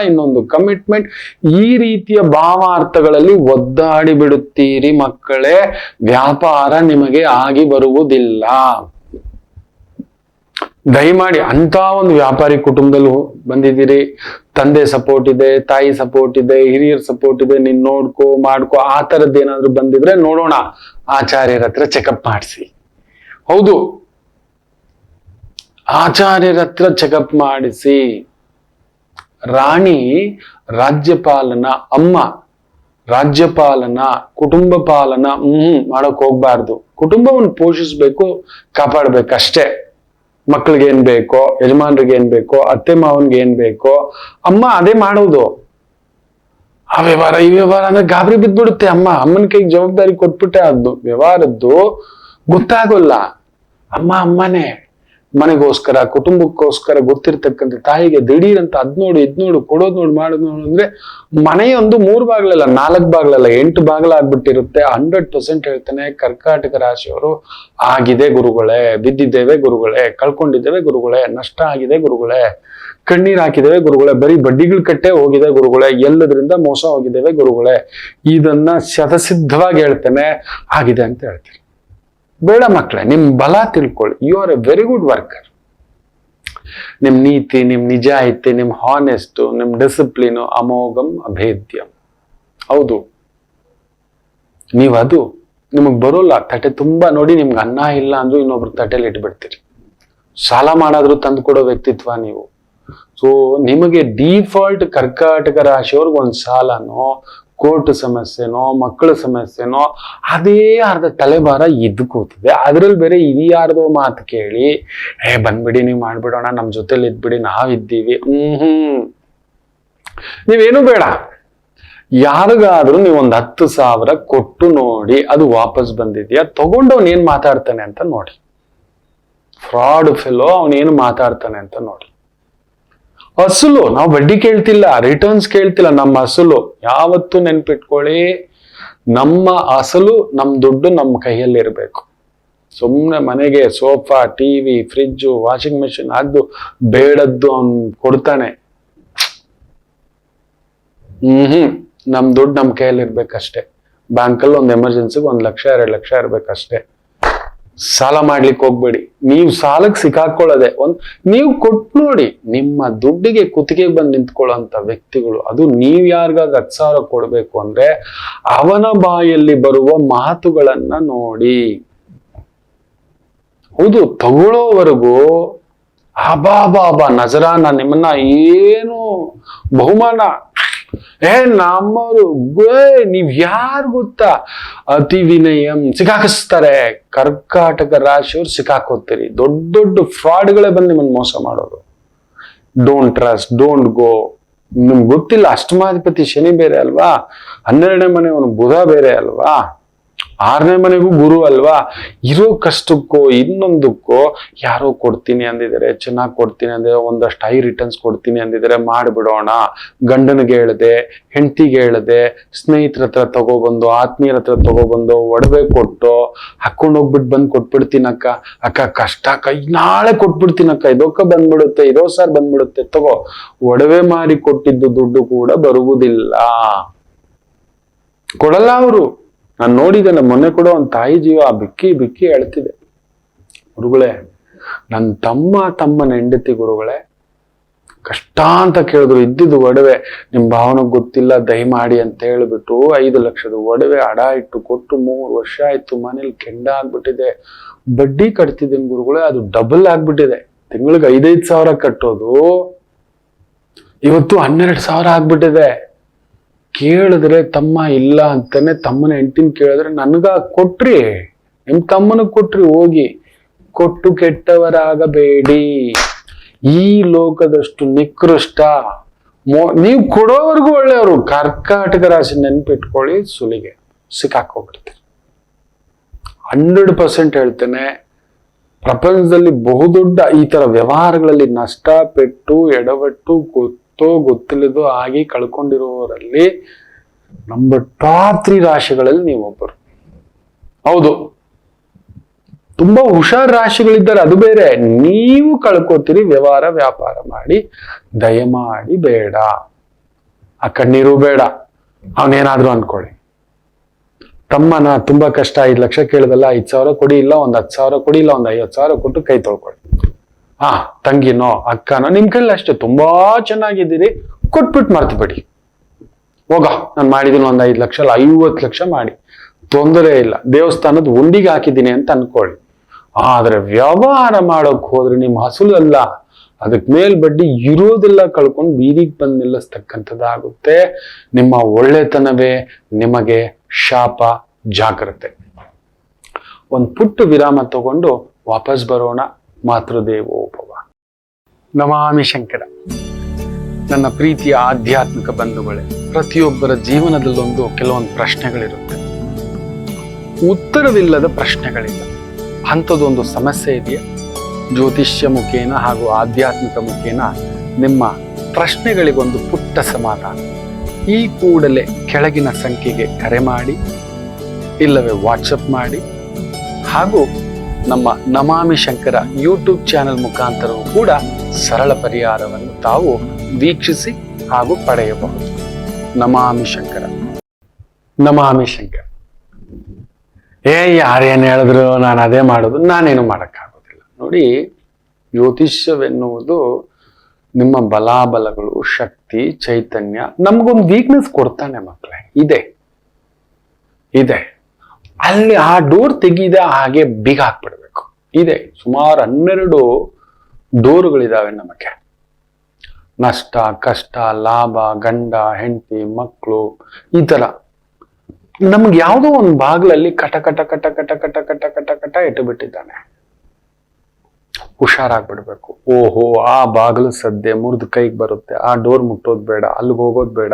ಇನ್ನೊಂದು ಕಮಿಟ್ಮೆಂಟ್, ಈ ರೀತಿಯ ಭಾವಾರ್ಥಗಳಲ್ಲಿ ಒದ್ದಾಡಿ ಬಿಡುತ್ತೀರಿ ಮಕ್ಕಳೇ. ವ್ಯಾಪಾರ ನಿಮಗೆ ಆಗಿ ಬರುವುದಿಲ್ಲ. ದಯಮಾಡಿ ಅಂತ ಒಂದು ವ್ಯಾಪಾರಿ ಕುಟುಂಬದಲ್ಲಿ ಬಂದಿದ್ದೀರಿ, ತಂದೆ ಸಪೋರ್ಟ್ ಇದೆ, ತಾಯಿ ಸಪೋರ್ಟ್ ಇದೆ, ಹಿರಿಯರ ಸಪೋರ್ಟ್ ಇದೆ, ನೀನ್ ನೋಡ್ಕೋ ಮಾಡ್ಕೋ, ಆ ತರದ್ದು ಏನಾದ್ರು ಬಂದಿದ್ರೆ ನೋಡೋಣ, ಆಚಾರ್ಯರ ಹತ್ರ ಚೆಕಪ್ ಮಾಡಿಸಿ. ಹೌದು, ಆಚಾರ್ಯರ ಹತ್ರ ಚೆಕಪ್ ಮಾಡಿಸಿ. ರಾಣಿ ರಾಜ್ಯಪಾಲನ ಅಮ್ಮ, ರಾಜ್ಯಪಾಲನ ಕುಟುಂಬ ಪಾಲನ ಮಾಡಕ್ ಹೋಗ್ಬಾರ್ದು. ಕುಟುಂಬವನ್ನು ಪೋಷಿಸ್ಬೇಕು, ಕಾಪಾಡ್ಬೇಕಷ್ಟೇ. ಮಕ್ಳಿಗೆ ಏನ್ ಬೇಕೋ, ಯಜಮಾನ್ರಿಗೆ ಏನ್ ಬೇಕೋ, ಅತ್ತೆ ಮಾವನ್ಗೆ ಏನ್ ಬೇಕೋ ಅಮ್ಮ ಅದೇ ಮಾಡೋದು. ಆ ವ್ಯವಹಾರ ಈ ವ್ಯವಹಾರ ಅಂದ್ರೆ ಗಾಬರಿ ಬಿದ್ದ್ಬಿಡುತ್ತೆ. ಅಮ್ಮನ ಕೈಗೆ ಜವಾಬ್ದಾರಿ ಕೊಟ್ಬಿಟ್ಟೆ ಅದು ವ್ಯವಹಾರದ್ದು ಗೊತ್ತಾಗೋಲ್ಲ. ಅಮ್ಮನೇ ಮನೆಗೋಸ್ಕರ, ಕುಟುಂಬಕ್ಕೋಸ್ಕರ ಗೊತ್ತಿರ್ತಕ್ಕಂಥ ತಾಯಿಗೆ ದಿಢೀರ್ ಅಂತ ಅದ್ ನೋಡು ಇದ್ ನೋಡು ಕೊಡೋದ್ ನೋಡು ಮಾಡೋದ್ ನೋಡು ಅಂದ್ರೆ ಮನೆಯೊಂದು 3 ಬಾಗ್ಲಲ್ಲ 4 ಬಾಗ್ಲಲ್ಲ 8 ಬಾಗ್ಲಾಗ್ಬಿಟ್ಟಿರುತ್ತೆ. 100% ಹೇಳ್ತಾನೆ, ಕರ್ಕಾಟಕ ರಾಶಿಯವರು ಆಗಿದೆ ಗುರುಗಳೇ, ಬಿದ್ದಿದ್ದೇವೆ ಗುರುಗಳೇ, ಕಳ್ಕೊಂಡಿದ್ದೇವೆ ಗುರುಗಳೇ, ನಷ್ಟ ಆಗಿದೆ ಗುರುಗಳೇ, ಕಣ್ಣೀರ್ ಹಾಕಿದ್ದೇವೆ ಗುರುಗಳೇ, ಬರೀ ಬಡ್ಡಿಗಳ ಕಟ್ಟೆ ಹೋಗಿದೆ ಗುರುಗಳೇ, ಎಲ್ಲದರಿಂದ ಮೋಸ ಹೋಗಿದ್ದೇವೆ ಗುರುಗಳೇ, ಇದನ್ನ ಶತಸಿದ್ಧವಾಗಿ ಹೇಳ್ತೇನೆ, ಆಗಿದೆ ಅಂತ ಹೇಳ್ತಾರೆ. ಬೇಡ ಮಕ್ಕಳೇ, ನಿಮ್ ಬಲ ತಿಳ್ಕೊಳ್ಳಿ. You are a very good worker. ನಿಮ್ ನೀತಿ, ನಿಮ್ ನಿಜಾಯಿತಿ, ನಿಮ್ ಹಾನೆಸ್ಟ್, ನಿಮ್ ಡಿಸಿಪ್ಲಿನ್ ಅಮೋಘಂ ಅಭೇದ್ಯಂ. ಹೌದು, ಅದು ನಿಮಗ್ ಬರೋಲ್ಲ. ತಟ್ಟೆ ತುಂಬಾ ನೋಡಿ, ನಿಮ್ಗೆ ಅನ್ನ ಇಲ್ಲ ಅಂದ್ರೂ ಇನ್ನೊಬ್ರು ತಟ್ಟೆಲಿ ಇಟ್ಬಿಡ್ತೀರಿ. ಸಾಲ ಮಾಡಾದ್ರೂ ತಂದು ಕೊಡೋ ವ್ಯಕ್ತಿತ್ವ ನೀವು. ಸೊ ನಿಮಗೆ ಡಿಫಾಲ್ಟ್ ಕರ್ಕಾಟಕ ರಾಶಿಯವ್ರಿಗೆ ಒಂದ್ ಸಾಲನೋ, ಕೋರ್ಟ್ ಸಮಸ್ಯೆನೋ, ಮಕ್ಕಳ ಸಮಸ್ಯೆನೋ, ಅದೇ ಅರ್ಧ ತಲೆಭಾರ ಇದ್ದು ಕೂತಿದೆ. ಅದ್ರಲ್ಲಿ ಬೇರೆ ಇದ್ಯಾರ್ದೋ ಮಾತು ಕೇಳಿ ಬಂದ್ಬಿಡಿ, ನೀವು ಮಾಡ್ಬಿಡೋಣ, ನಮ್ ಜೊತೆಲಿ ಇದ್ಬಿಡಿ, ನಾವಿದ್ದೀವಿ. ನೀವೇನು ಬೇಡ, ಯಾರಿಗಾದ್ರೂ ನೀವು ಒಂದ್ 10,000 ಕೊಟ್ಟು ನೋಡಿ, ಅದು ವಾಪಸ್ ಬಂದಿದ್ಯಾ, ತಗೊಂಡವ್ನ ಏನ್ ಮಾತಾಡ್ತಾನೆ ಅಂತ ನೋಡಿ. ಫ್ರಾಡ್ ಫೆಲೋ ಅವನೇನು ಮಾತಾಡ್ತಾನೆ ಅಂತ ನೋಡಿ. ಅಸಲು ನಾವು ಬಡ್ಡಿ ಕೇಳ್ತಿಲ್ಲ, ರಿಟರ್ನ್ಸ್ ಕೇಳ್ತಿಲ್ಲ, ನಮ್ಮ ಅಸಲು ಯಾವತ್ತೂ ನೆನ್ಪಿಟ್ಕೊಳ್ಳಿ. ನಮ್ಮ ಅಸಲು, ನಮ್ ದುಡ್ಡು ನಮ್ಮ ಕೈಯಲ್ಲಿ ಇರ್ಬೇಕು. ಸುಮ್ನೆ ಮನೆಗೆ sofa, TV, fridge, washing machine ಅದು ಬೇಡದ್ದು ಅವ್ನ್ ಕೊಡ್ತಾನೆ. ನಮ್ ದುಡ್ಡು ನಮ್ ಕೈಯಲ್ಲಿ ಇರ್ಬೇಕಷ್ಟೇ. ಬ್ಯಾಂಕಲ್ಲಿ ಒಂದು ಎಮರ್ಜೆನ್ಸಿಗೆ 1 ಲಕ್ಷ 2 ಲಕ್ಷ ಇರ್ಬೇಕಷ್ಟೇ. ಸಾಲ ಮಾಡ್ಲಿಕ್ಕೆ ಹೋಗ್ಬೇಡಿ. ನೀವು ಸಾಲಕ್ಕೆ ಸಿಕ್ಕಾಕೊಳ್ಳದೆ ನೀವು ಕೊಟ್ಟು ನೋಡಿ. ನಿಮ್ಮ ದುಡ್ಡಿಗೆ ಕುತ್ತಿಗೆ ಬಂದು ನಿಂತ್ಕೊಳ್ಳೋಂತ ವ್ಯಕ್ತಿಗಳು, ಅದು ನೀವ್ ಯಾರಿಗಾದ್ರೂ 10,000 ಕೊಡ್ಬೇಕು ಅಂದ್ರೆ ಅವನ ಬಾಯಲ್ಲಿ ಬರುವ ಮಾತುಗಳನ್ನ ನೋಡಿ. ಹೌದು, ತಗೊಳ್ಳೋವರೆಗೂ ಅಬಾ ನಜರಾನ, ನಿಮ್ಮನ್ನ ಏನು ಬಹುಮಾನ, ನಮ್ಮವರು ನೀವ್ ಯಾರು ಗೊತ್ತಾ, ಅತಿ ವಿನಯಂ ಸಿಕ್ಕಾಕಿಸ್ತಾರೆ. ಕರ್ಕಾಟಕ ರಾಶಿಯವ್ರು ಸಿಕ್ಕಾಕೋತೀರಿ. ದೊಡ್ಡ ಫ್ರಾಡ್ಗಳೇ ಬಂದು ನಿಮ್ಮನ್ನ ಮೋಸ ಮಾಡೋರು. Don't trust, don't go. ನಿಮ್ಗೆ ಗೊತ್ತಿಲ್ಲ, ಅಷ್ಟಮಾಧಿಪತಿ ಶನಿ ಬೇರೆ ಅಲ್ವಾ, 12ನೇ ಮನೆಯವನು ಬುಧ ಬೇರೆ ಅಲ್ವಾ, 6ನೇ ಮನೆಗೂ ಗುರು ಅಲ್ವಾ. ಇರೋ ಕಷ್ಟಕ್ಕೋ ಇನ್ನೊಂದಕ್ಕೋ ಯಾರೋ ಕೊಡ್ತೀನಿ ಅಂದಿದ್ದಾರೆ, ಚೆನ್ನಾಗಿ ಕೊಡ್ತೀನಿ ಅಂದ್ರೆ, ಒಂದಷ್ಟು ಹೈ ರಿಟರ್ನ್ಸ್ ಕೊಡ್ತೀನಿ ಅಂದಿದ್ದಾರೆ, ಮಾಡ್ಬಿಡೋಣ. ಗಂಡನಿಗೆ ಹೇಳ್ದೆ, ಹೆಂಡತಿಗೆ ಹೇಳ್ದೆ, ಸ್ನೇಹಿತರ ಹತ್ರ ತಗೊಬಂದು, ಆತ್ಮೀಯರ ಹತ್ರ ತಗೊಬಂದು, ಒಡವೆ ಕೊಟ್ಟು ಹಾಕೊಂಡು ಹೋಗ್ಬಿಟ್ಟು ಬಂದು ಕೊಟ್ಬಿಡ್ತೀನಕ್ಕ, ಅಕ್ಕ ಕಷ್ಟ ಅಕ್ಕ, ನಾಳೆ ಕೊಟ್ಬಿಡ್ತೀನಕ್ಕ, ಇದೊಕ್ಕ ಬಂದ್ಬಿಡುತ್ತೆ, ಇದೋ ಸಾರ್ ಬಂದ್ಬಿಡುತ್ತೆ, ತಗೋ. ಒಡವೆ ಮಾರಿ ಕೊಟ್ಟಿದ್ದು ದುಡ್ಡು ಕೂಡ ಬರುವುದಿಲ್ಲ, ಕೊಡಲ್ಲ ಅವರು. ನಾನು ನೋಡಿದೆ, ನಮ್ಮ ಮೊನ್ನೆ ಕೂಡ ಒಂದು ತಾಯಿ ಜೀವ ಬಿಕ್ಕಿ ಹೇಳ್ತಿದೆ, ಗುರುಗಳೇ ನನ್ನ ತಮ್ಮನ ಹೆಂಡತಿ ಗುರುಗಳೇ ಕಷ್ಟ ಅಂತ ಕೇಳಿದ್ರು, ಇದ್ದಿದ್ದು ಒಡವೆ ನಿಮ್ ಭಾವನೆಗೆ ಗೊತ್ತಿಲ್ಲ, ದಯಮಾಡಿ ಅಂತ ಹೇಳ್ಬಿಟ್ಟು 5 ಲಕ್ಷದ ಒಡವೆ ಅಡ ಇಟ್ಟು ಕೊಟ್ಟು 3 ವರ್ಷ ಆಯ್ತು. ಮನೇಲಿ ಕೆಂಡ ಆಗ್ಬಿಟ್ಟಿದೆ, ಬಡ್ಡಿ ಕಟ್ತಿದ್ದೀನಿ ಗುರುಗಳೇ, ಅದು ಡಬಲ್ ಆಗ್ಬಿಟ್ಟಿದೆ. ತಿಂಗಳಿಗೆ 5,000 ಸಾವಿರ ಕಟ್ಟೋದು ಇವತ್ತು 12,000 ಆಗ್ಬಿಟ್ಟಿದೆ. ಕೇಳಿದ್ರೆ ತಮ್ಮ ಇಲ್ಲ ಅಂತಾನೆ, ತಮ್ಮನ ಹೆಂಡತಿನ ಕೇಳಿದ್ರೆ ನನಗ ಕೊಟ್ರಿ, ನಿಮ್ ತಮ್ಮನಿಗೆ ಕೊಟ್ರಿ, ಹೋಗಿ ಕೊಟ್ಟು ಕೆಟ್ಟವರಾಗಬೇಡಿ. ಈ ಲೋಕದಷ್ಟು ನಿಕೃಷ್ಟ ನೀವು ಕೊಡೋವರೆಗೂ ಒಳ್ಳೆಯವರು. ಕರ್ಕಾಟಕ ರಾಶಿ ನೆನ್ಪಿಟ್ಕೊಳ್ಳಿ, ಸುಲಿಗೆ ಸಿಕ್ಕಾಕೋಗ್ಬಿಡ್ತೀರಿ. 100% ಹೇಳ್ತೇನೆ, ಪ್ರಪಂಚದಲ್ಲಿ ಬಹುದೊಡ್ಡ ಈ ತರ ವ್ಯವಹಾರಗಳಲ್ಲಿ ನಷ್ಟ ಪೆಟ್ಟು ಎಡವಟ್ಟು ಗೊತ್ತಿಲ್ಲದೋ ಆಗಿ ಕಳ್ಕೊಂಡಿರುವವರಲ್ಲಿ ನಂಬರ್ ಟಾಪ್ 3 ರಾಶಿಗಳಲ್ಲಿ ನೀವೊಬ್ಬರು. ಹೌದು, ತುಂಬಾ ಹುಷಾರ್ ರಾಶಿಗಳಿದ್ದಾರೆ, ಅದು ಬೇರೆ. ನೀವು ಕಳ್ಕೋತೀರಿ ವ್ಯವಹಾರ ವ್ಯಾಪಾರ ಮಾಡಿ. ದಯಮಾಡಿ ಬೇಡ, ಆ ಕಣ್ಣೀರು ಬೇಡ. ಅವನೇನಾದ್ರೂ ಅನ್ಕೊಳ್ಳಿ, ತಮ್ಮನ ತುಂಬಾ ಕಷ್ಟ 5 ಲಕ್ಷ ಕೇಳಿದಲ್ಲ, 5,000 ಕೊಡಿ, ಇಲ್ಲ ಒಂದ್ 10,000 ಕೊಡಿ, ಇಲ್ಲ ಒಂದ್ 50,000 ಕೊಟ್ಟು ಕೈ ತೊಳ್ಕೊಳ್ಳಿ. ತಂಗಿನೋ ಅಕ್ಕನೋ ನಿಮ್ ಕೈಲಿ ಅಷ್ಟೇ, ತುಂಬಾ ಚೆನ್ನಾಗಿದ್ದೀರಿ, ಕೊಟ್ಬಿಟ್ಟು ಮರ್ತು ಬಿಡಿ. ಹೋಗ, ನಾನು ಮಾಡಿದೀನಿ ಒಂದ್ 5 ಲಕ್ಷ ಅಲ್ಲ 50 ಲಕ್ಷ ಮಾಡಿ, ತೊಂದರೆ ಇಲ್ಲ, ದೇವಸ್ಥಾನದ ಉಂಡಿಗೆ ಹಾಕಿದ್ದೀನಿ ಅಂತ ಅನ್ಕೊಳ್ಳಿ. ಆದ್ರೆ ವ್ಯವಹಾರ ಮಾಡೋಕ್ ಹೋದ್ರೆ ನಿಮ್ ಹಸುಲಲ್ಲ, ಅದಕ್ ಮೇಲ್ ಬಡ್ಡಿ ಇರೋದೆಲ್ಲ ಕಳ್ಕೊಂಡು ಬೀದಿಗೆ ಬಂದು ನಿಲ್ಲಿಸ್ತಕ್ಕಂಥದ್ದಾಗುತ್ತೆ. ನಿಮ್ಮ ಒಳ್ಳೆತನವೇ ನಿಮಗೆ ಶಾಪ. ಜಾಗ್ರತೆ. ಒಂದು ಪುಟ್ಟ ವಿರಾಮ ತಗೊಂಡು ವಾಪಸ್ ಬರೋಣ. ಮಾತೃದೇವೋಭವ. ನಮಾಮಿ ಶಂಕರ. ನನ್ನ ಪ್ರೀತಿಯ ಆಧ್ಯಾತ್ಮಿಕ ಬಂಧುಗಳೇ, ಪ್ರತಿಯೊಬ್ಬರ ಜೀವನದಲ್ಲೊಂದು ಕೆಲವೊಂದು ಪ್ರಶ್ನೆಗಳಿರುತ್ತೆ, ಉತ್ತರವಿಲ್ಲದ ಪ್ರಶ್ನೆಗಳಿಲ್ಲ. ಅಂಥದ್ದೊಂದು ಸಮಸ್ಯೆ ಇದೆಯಾ? ಜ್ಯೋತಿಷ್ಯ ಮುಖೇನ ಹಾಗೂ ಆಧ್ಯಾತ್ಮಿಕ ಮುಖೇನ ನಿಮ್ಮ ಪ್ರಶ್ನೆಗಳಿಗೊಂದು ಪುಟ್ಟ ಸಮಾಧಾನ. ಈ ಕೂಡಲೇ ಕೆಳಗಿನ ಸಂಖ್ಯೆಗೆ ಕರೆ ಮಾಡಿ, ಇಲ್ಲವೇ ವಾಟ್ಸಪ್ ಮಾಡಿ, ಹಾಗೂ ನಮ್ಮ ನಮಾಮಿ ಶಂಕರ ಯೂಟ್ಯೂಬ್ ಚಾನೆಲ್ ಮುಖಾಂತರವೂ ಕೂಡ ಸರಳ ಪರಿಹಾರವನ್ನು ತಾವು ವೀಕ್ಷಿಸಿ ಹಾಗೂ ಪಡೆಯಬಹುದು. ನಮಾಮಿ ಶಂಕರ. ನಮಾಮಿ ಶಂಕರ. ಯಾರೇನು ಹೇಳಿದ್ರು ನಾನು ಅದೇ ಮಾಡೋದು, ನಾನೇನು ಮಾಡೋಕ್ಕಾಗೋದಿಲ್ಲ. ನೋಡಿ, ಜ್ಯೋತಿಷ್ಯವೆನ್ನುವುದು ನಿಮ್ಮ ಬಲಾಬಲಗಳು, ಶಕ್ತಿ, ಚೈತನ್ಯ ನಮಗೊಂದು ವೀಕ್ನೆಸ್ ಕೊಡ್ತಾನೆ ಮಕ್ಕಳೇ. ಇದೆ ಅಲ್ಲಿ ಆ ಡೋರ್ ತೆಗೀದ ಹಾಗೆ ಬೀಗ ಹಾಕ್ಬಿಡ್ಬೇಕು. ಇದೆ ಸುಮಾರು 12 ಡೋರುಗಳಿದಾವೆ ನಮಗೆ. ನಷ್ಟ, ಕಷ್ಟ, ಲಾಭ, ಗಂಡ, ಹೆಂಡತಿ, ಮಕ್ಕಳು, ಈ ತರ ನಮ್ಗೆ ಯಾವುದೋ ಒಂದು ಬಾಗ್ಲಲ್ಲಿ ಕಟ ಕಟ ಕಟ ಕಟ ಕಟ ಕಟ ಕಟ ಕಟ ಇಟ್ಟು ಬಿಟ್ಟಿದ್ದಾನೆ. ಹುಷಾರಾಗ್ಬಿಡ್ಬೇಕು. ಓಹೋ, ಆ ಬಾಗಿಲು ಸದ್ದೆ ಮುರಿದು ಕೈಗೆ ಬರುತ್ತೆ, ಆ ಡೋರ್ ಮುಟ್ಟೋದ್ ಬೇಡ, ಅಲ್ಲಿಗೆ ಹೋಗೋದ್ ಬೇಡ,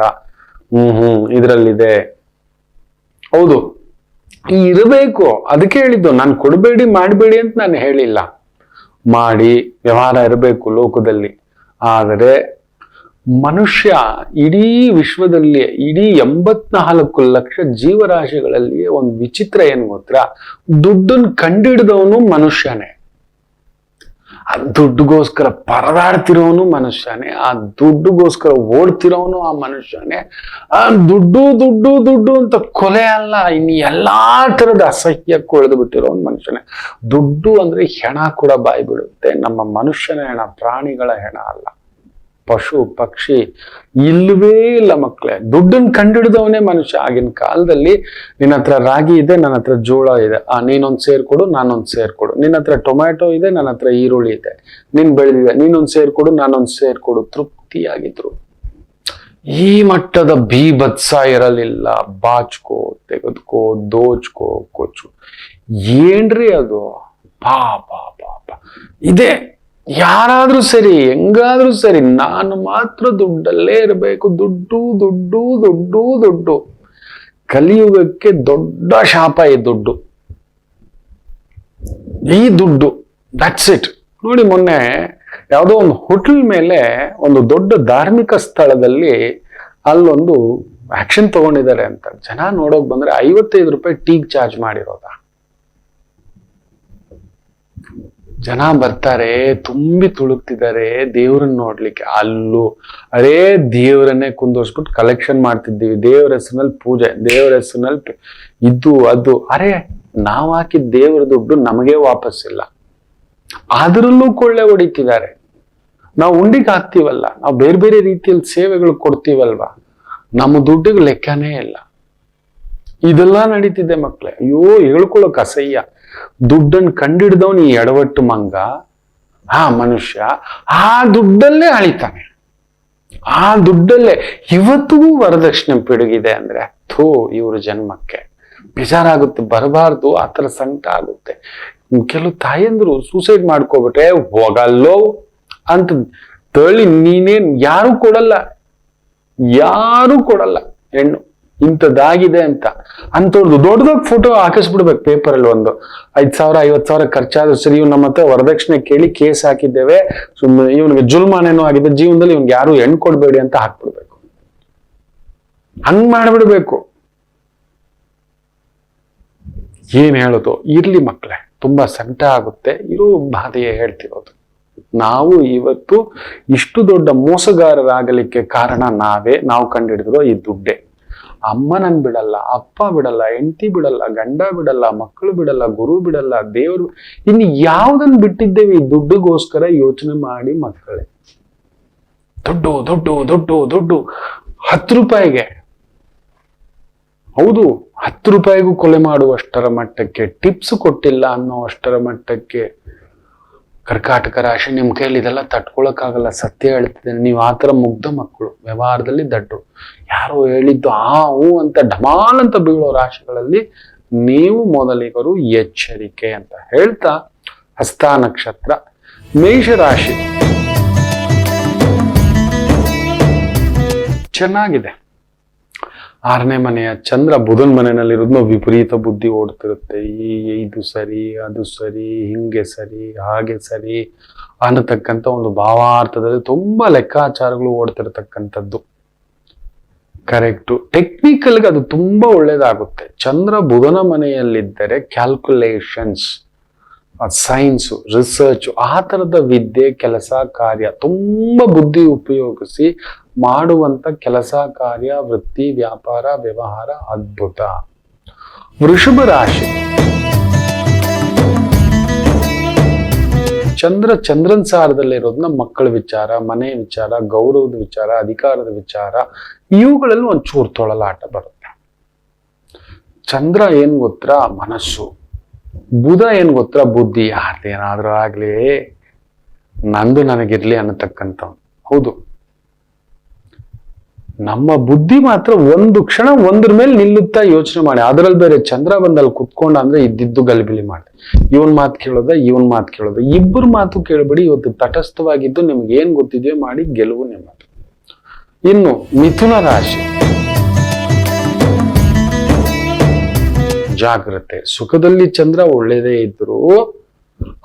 ಇದ್ರಲ್ಲಿದೆ. ಹೌದು, ಇರಬೇಕು. ಅದಕ್ಕೆ ಹೇಳಿದ್ದು, ನಾನು ಕೊಡಬೇಡಿ ಮಾಡಬೇಡಿ ಅಂತ ನಾನು ಹೇಳಿಲ್ಲ. ಮಾಡಿ ವ್ಯವಹಾರ ಇರಬೇಕು ಲೋಕದಲ್ಲಿ. ಆದರೆ ಮನುಷ್ಯ ಇಡೀ ವಿಶ್ವದಲ್ಲಿ, ಇಡೀ 84 ಲಕ್ಷ ಜೀವರಾಶಿಗಳಲ್ಲಿ ಒಂದು ವಿಚಿತ್ರ ಏನ್ ಗೊತ್ತಾ? ದುಡ್ಡನ್ನು ಕಂಡಿಡಿದವನು ಮನುಷ್ಯನೇ, ಆ ದುಡ್ಡುಗೋಸ್ಕರ ಪರದಾಡ್ತಿರೋನು ಮನುಷ್ಯನೇ, ಆ ದುಡ್ಡುಗೋಸ್ಕರ ಓಡ್ತಿರೋನು ಆ ಮನುಷ್ಯನೇ. ಆ ದುಡ್ಡು ದುಡ್ಡು ದುಡ್ಡು ಅಂತ ಕೊಲೆ ಅಲ್ಲ, ಇನ್ನು ಎಲ್ಲಾ ತರದ ಅಸಹ್ಯಕ್ಕೆ ಉಳಿದು ಬಿಟ್ಟಿರೋನು ಮನುಷ್ಯನೇ. ದುಡ್ಡು ಅಂದ್ರೆ ಹೆಣ ಕೂಡ ಬಾಯಿ ಬಿಡುತ್ತೆ. ನಮ್ಮ ಮನುಷ್ಯನ ಹೆಣ, ಪ್ರಾಣಿಗಳ ಹೆಣ ಅಲ್ಲ. ಪಶು ಪಕ್ಷಿ ಇಲ್ಲವೇ ಇಲ್ಲ ಮಕ್ಕಳೇ. ದುಡ್ಡನ್ನು ಕಂಡಿಡಿದವನೇ ಮನುಷ್ಯ. ಆಗಿನ ಕಾಲದಲ್ಲಿ ನಿನ್ನ ಹತ್ರ ರಾಗಿ ಇದೆ, ನನ್ನ ಹತ್ರ ಜೋಳ ಇದೆ, ನೀನೊಂದ್ ಸೇರ್ಕೊಡು, ನಾನೊಂದ್ ಸೇರ್ಕೊಡು. ನಿನ್ನ ಹತ್ರ ಟೊಮ್ಯಾಟೊ ಇದೆ, ನನ್ನ ಹತ್ರ ಈರುಳ್ಳಿ ಇದೆ, ನೀನ್ ಬೆಳೆದಿದೆ, ನೀನೊಂದ್ ಸೇರ್ಕೊಡು, ನಾನೊಂದ್ ಸೇರ್ಕೊಡು. ತೃಪ್ತಿಯಾಗಿದ್ರು. ಈ ಮಟ್ಟದ ಬೀಭತ್ಸ ಇರಲಿಲ್ಲ. ಬಾಚ್ಕೋ, ತೆಗೆದ್ಕೋ, ದೋಚ್ಕೋ, ಕೊಚ್ಚು. ಏನ್ರಿ ಅದು? ಪಾಪ ಪಾಪ ಇದೆ. ಯಾರಾದ್ರೂ ಸರಿ, ಹೆಂಗಾದ್ರೂ ಸರಿ, ನಾನು ಮಾತ್ರ ದುಡ್ಡಲ್ಲೇ ಇರಬೇಕು. ದುಡ್ಡು ದುಡ್ಡು ದುಡ್ಡು ದುಡ್ಡು. ಕಲಿಯುಗಕ್ಕೆ ದೊಡ್ಡ ಶಾಪ ಈ ದುಡ್ಡು. ಈ ದುಡ್ಡು, ದಟ್ಸ್ ಇಟ್. ನೋಡಿ, ಮೊನ್ನೆ ಯಾವುದೋ ಒಂದು ಹೋಟೆಲ್ ಮೇಲೆ ಒಂದು ದೊಡ್ಡ ಧಾರ್ಮಿಕ ಸ್ಥಳದಲ್ಲಿ ಅಲ್ಲೊಂದು ಆಕ್ಷನ್ ತಗೊಂಡಿದ್ದಾರೆ ಅಂತ ಜನ ನೋಡೋಕ್ ಬಂದ್ರೆ 55 ರೂಪಾಯಿ ಟೀಗ್ ಚಾರ್ಜ್ ಮಾಡಿರೋದ. ಜನ ಬರ್ತಾರೆ, ತುಂಬಿ ತುಳುಕ್ತಿದ್ದಾರೆ ದೇವ್ರನ್ನ ನೋಡ್ಲಿಕ್ಕೆ. ಅಲ್ಲೂ ಅರೇ ದೇವರನ್ನೇ ಕುಂದೋರ್ಸ್ಬಿಟ್ಟು ಕಲೆಕ್ಷನ್ ಮಾಡ್ತಿದ್ದೀವಿ, ದೇವರ ಹೆಸರಿನಲ್ಲಿ ಪೂಜೆ, ದೇವರ ಹೆಸರಿನಲ್ಲಿ ಇದು ಅದು. ಅರೆ, ನಾವ್ ಹಾಕಿದ ದೇವರ ದುಡ್ಡು ನಮಗೆ ವಾಪಸ್ಸಿಲ್ಲ, ಅದ್ರಲ್ಲೂ ಕೊಳ್ಳೆ ಹೊಡಿತಿದ್ದಾರೆ. ನಾವು ಉಂಡಿಗೆ ಹಾಕ್ತಿವಲ್ಲ, ನಾವು ಬೇರೆ ಬೇರೆ ರೀತಿಯಲ್ಲಿ ಸೇವೆಗಳು ಕೊಡ್ತೀವಲ್ವಾ, ನಮ್ಮ ದುಡ್ಡಿಗೆ ಲೆಕ್ಕನೇ ಇಲ್ಲ. ಇದೆಲ್ಲ ನಡೀತಿದೆ ಮಕ್ಳೇ. ಅಯ್ಯೋ, ಹೇಳ್ಕೊಳಕ್ ಅಸಹ್ಯ. ದುಡ್ಡನ್ನು ಕಂಡಿಡ್ದವನು ಈ ಎಡವಟ್ಟು ಮಂಗ, ಮನುಷ್ಯ ಆ ದುಡ್ಡಲ್ಲೇ ಅಳಿತಾನೆ. ಆ ದುಡ್ಡಲ್ಲೇ ಇವತ್ತಿಗೂ ವರದಕ್ಷಿಣೆ ಪಿಡುಗಿದೆ ಅಂದ್ರೆ ಇವ್ರ ಜನ್ಮಕ್ಕೆ ಬೇಜಾರಾಗುತ್ತೆ. ಬರಬಾರ್ದು, ಆ ಥರ ಸಂಕಟ ಆಗುತ್ತೆ. ಕೆಲವು ತಾಯಂದ್ರು ಸೂಸೈಡ್ ಮಾಡ್ಕೋಬಿಟ್ರೆ ಹೋಗಲ್ಲೋ ಅಂತ ತಳಿ, ನೀನೇನ್ ಯಾರು ಕೊಡಲ್ಲ ಹೆಣ್ಣು ಇಂಥದ್ದಾಗಿದೆ ಅಂತ. ಅಂಥವ್ರದ್ದು ದೊಡ್ಡದೊಡ್ಡ ಫೋಟೋ ಹಾಕಿಸ್ಬಿಡ್ಬೇಕು ಪೇಪರಲ್ಲಿ. ಒಂದು 5,000 50,000 ಖರ್ಚಾದ್ರೂ ಸರಿ, ಇವ್ನ ನಮ್ಮ ಹತ್ರ ವರದಕ್ಷಿಣೆ ಕೇಳಿ ಕೇಸ್ ಹಾಕಿದ್ದೇವೆ, ಸುಮ್ಮನೆ ಇವನಿಗೆ ಜುಲ್ಮಾನೇನೋ ಆಗಿದೆ, ಜೀವನದಲ್ಲಿ ಇವ್ನಿಗೆ ಯಾರು ಹೆಣ್ಣು ಕೊಡ್ಬೇಡಿ ಅಂತ ಹಾಕ್ಬಿಡ್ಬೇಕು. ಹಂಗ್ ಮಾಡ್ಬಿಡ್ಬೇಕು. ಏನ್ ಹೇಳೋದು, ಇರ್ಲಿ ಮಕ್ಕಳೇ, ತುಂಬಾ ಸಂಕಟ ಆಗುತ್ತೆ, ಇರೋ ಬಾಧೆಯೇ ಹೇಳ್ತಿರೋದು. ನಾವು ಇವತ್ತು ಇಷ್ಟು ದೊಡ್ಡ ಮೋಸಗಾರರಾಗಲಿಕ್ಕೆ ಕಾರಣ ನಾವು ಕಂಡುಹಿಡಿದಿರೋ ಈ ದುಡ್ಡೇ. ಅಮ್ಮ ನನ್ ಬಿಡಲ್ಲ, ಅಪ್ಪ ಬಿಡಲ್ಲ, ಹೆಂಡತಿ ಬಿಡಲ್ಲ, ಗಂಡ ಬಿಡಲ್ಲ, ಮಕ್ಕಳು ಬಿಡಲ್ಲ, ಗುರು ಬಿಡಲ್ಲ, ದೇವರು, ಇನ್ನು ಯಾವ್ದನ್ ಬಿಟ್ಟಿದ್ದೇವೆ ಈ ದುಡ್ಡುಗೋಸ್ಕರ? ಯೋಚನೆ ಮಾಡಿ ಮಕ್ಕಳೇ. ದುಡ್ಡು ದುಡ್ಡು ದುಡ್ಡು ದುಡ್ಡು 10 ರೂಪಾಯಿಗೆ, ಹೌದು 10 ರೂಪಾಯಿಗೂ ಕೊಲೆ ಮಾಡುವಷ್ಟರ ಮಟ್ಟಕ್ಕೆ, ಟಿಪ್ಸ್ ಕೊಟ್ಟಿಲ್ಲ ಅನ್ನೋ ಅಷ್ಟರ ಮಟ್ಟಕ್ಕೆ ಕರ್ಕಾಟಕ ರಾಶಿ. ನಿಮ್ ಕೈಯಲ್ಲಿ ಇದೆಲ್ಲ ತಟ್ಕೊಳಕ್ಕಾಗಲ್ಲ, ಸತ್ಯ ಹೇಳ್ತಿದ್ದೇನೆ. ನೀವು ಆತರ ಮುಗ್ಧ ಮಕ್ಕಳು, ವ್ಯವಹಾರದಲ್ಲಿ ದಡ್ರು. ಯಾರೋ ಹೇಳಿದ್ದು ಹೂ ಅಂತ ಢಮಾಲ್ ಅಂತ ಬೀಳೋ ರಾಶಿಗಳಲ್ಲಿ ನೀವು ಮೊದಲಿಗರು, ಎಚ್ಚರಿಕೆ ಅಂತ ಹೇಳ್ತಾ, ಹಸ್ತ ನಕ್ಷತ್ರ, ಮೇಷರಾಶಿ ಚೆನ್ನಾಗಿದೆ. 6ನೇ ಮನೆಯ ಚಂದ್ರ ಬುಧನ್ ಮನೆಯಲ್ಲಿರೋದು ವಿಪರೀತ ಬುದ್ಧಿ ಓಡ್ತಿರುತ್ತೆ. ಇದು ಸರಿ, ಅದು ಸರಿ, ಹಿಂಗೆ ಸರಿ, ಹಾಗೆ ಸರಿ ಅನ್ನತಕ್ಕಂಥ ಒಂದು ಭಾವಾರ್ಥದಲ್ಲಿ ತುಂಬಾ ಲೆಕ್ಕಾಚಾರಗಳು ಓಡ್ತಿರ್ತಕ್ಕಂಥದ್ದು. ಕರೆಕ್ಟು. ಟೆಕ್ನಿಕಲ್ಗೆ ಅದು ತುಂಬಾ ಒಳ್ಳೇದಾಗುತ್ತೆ. ಚಂದ್ರ ಬುಧನ ಮನೆಯಲ್ಲಿದ್ದರೆ ಕ್ಯಾಲ್ಕುಲೇಷನ್ಸ್, ಸೈನ್ಸು, ರಿಸರ್ಚ್, ಆ ತರದ ವಿದ್ಯೆ, ಕೆಲಸ ಕಾರ್ಯ, ತುಂಬಾ ಬುದ್ಧಿ ಉಪಯೋಗಿಸಿ ಮಾಡುವಂತ ಕೆಲಸ ಕಾರ್ಯ, ವೃತ್ತಿ, ವ್ಯಾಪಾರ, ವ್ಯವಹಾರ ಅದ್ಭುತ. ವೃಷಭ ರಾಶಿ ಚಂದ್ರನ್ ಸಾರದಲ್ಲಿರೋದನ್ನ ಮಕ್ಕಳ ವಿಚಾರ, ಮನೆ ವಿಚಾರ, ಗೌರವದ ವಿಚಾರ, ಅಧಿಕಾರದ ವಿಚಾರ, ಇವುಗಳಲ್ಲಿ ಒಂಚೂರು ತೊಳಲಾಟ ಬರುತ್ತೆ. ಚಂದ್ರ ಏನ್ ಗೊತ್ತಾ? ಮನಸ್ಸು. ಬುಧ ಏನ್ ಗೊತ್ತಾ? ಬುದ್ಧಿ. ಯಾರ್ದೇನಾದ್ರೂ ಆಗ್ಲಿ, ನಂದು ನನಗಿರ್ಲಿ ಅನ್ನತಕ್ಕಂಥ. ಹೌದು, ನಮ್ಮ ಬುದ್ಧಿ ಮಾತ್ರ ಒಂದು ಕ್ಷಣ ಒಂದ್ರ ಮೇಲೆ ನಿಲ್ಲುತ್ತಾ ಯೋಚನೆ ಮಾಡಿ. ಅದ್ರಲ್ಲಿ ಬೇರೆ ಚಂದ್ರ ಬಂದಲ್ಲಿ ಕುತ್ಕೊಂಡ ಅಂದ್ರೆ ಇದ್ದಿದ್ದು ಗಲಿಬಿಲಿ ಮಾಡಿ, ಇವನ್ ಮಾತು ಕೇಳೋದ, ಇಬ್ಬರು ಮಾತು ಕೇಳಬೇಡಿ. ಇವತ್ತು ತಟಸ್ಥವಾಗಿದ್ದು ನಿಮ್ಗೆ ಏನ್ ಗೊತ್ತಿದೆಯೋ ಮಾಡಿ, ಗೆಲುವು ನಿಮ್ಮದು. ಇನ್ನು ಮಿಥುನ ರಾಶಿ ಜಾಗ್ರತೆ. ಸುಖದಲ್ಲಿ ಚಂದ್ರ ಒಳ್ಳೇದೇ ಇದ್ರು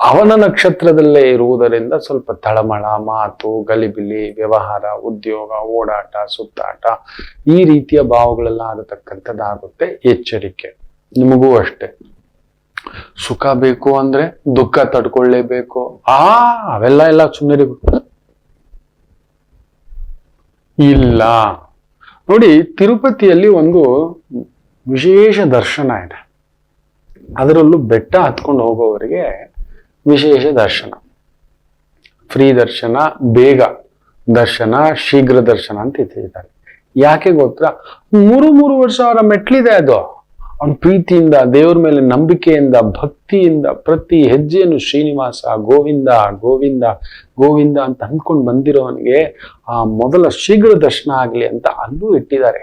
ಅವನ ನಕ್ಷತ್ರದಲ್ಲೇ ಇರುವುದರಿಂದ ಸ್ವಲ್ಪ ತಳಮಳ, ಮಾತು, ಗಲಿಬಿಲಿ, ವ್ಯವಹಾರ, ಉದ್ಯೋಗ, ಓಡಾಟ, ಸುತ್ತಾಟ, ಈ ರೀತಿಯ ಭಾವಗಳೆಲ್ಲ ಆಗತಕ್ಕಂಥದ್ದಾಗುತ್ತೆ. ಎಚ್ಚರಿಕೆ. ನಿಮಗೂ ಅಷ್ಟೇ. ಸುಖ ಬೇಕು ಅಂದ್ರೆ ದುಃಖ ತಡ್ಕೊಳ್ಳೇಬೇಕು. ಅವೆಲ್ಲ ಸುಮ್ಮನೆ ಇಲ್ಲ. ನೋಡಿ, ತಿರುಪತಿಯಲ್ಲಿ ಒಂದು ವಿಶೇಷ ದರ್ಶನ ಇದೆ. ಅದರಲ್ಲೂ ಬೆಟ್ಟ ಹತ್ಕೊಂಡು ಹೋಗೋವರಿಗೆ ವಿಶೇಷ ದರ್ಶನ, ಫ್ರೀ ದರ್ಶನ, ಬೇಗ ದರ್ಶನ, ಶೀಘ್ರ ದರ್ಶನ ಅಂತ ಇಟ್ಟಿದ್ದಾರೆ. ಯಾಕೆ ಗೊತ್ತಾ? 3 ವರ್ಷ ಅವರ ಮೆಟ್ಲಿದೆ ಅದು. ಅವನ ಪ್ರೀತಿಯಿಂದ, ದೇವ್ರ ಮೇಲೆ ನಂಬಿಕೆಯಿಂದ, ಭಕ್ತಿಯಿಂದ ಪ್ರತಿ ಹೆಜ್ಜೆಯನ್ನು ಶ್ರೀನಿವಾಸ, ಗೋವಿಂದ ಗೋವಿಂದ ಗೋವಿಂದ ಅಂತ ಅಂದ್ಕೊಂಡು ಬಂದಿರೋವನಿಗೆ ಆ ಮೊದಲ ಶೀಘ್ರ ದರ್ಶನ ಆಗ್ಲಿ ಅಂತ ಅಲ್ಲೂ ಇಟ್ಟಿದ್ದಾರೆ.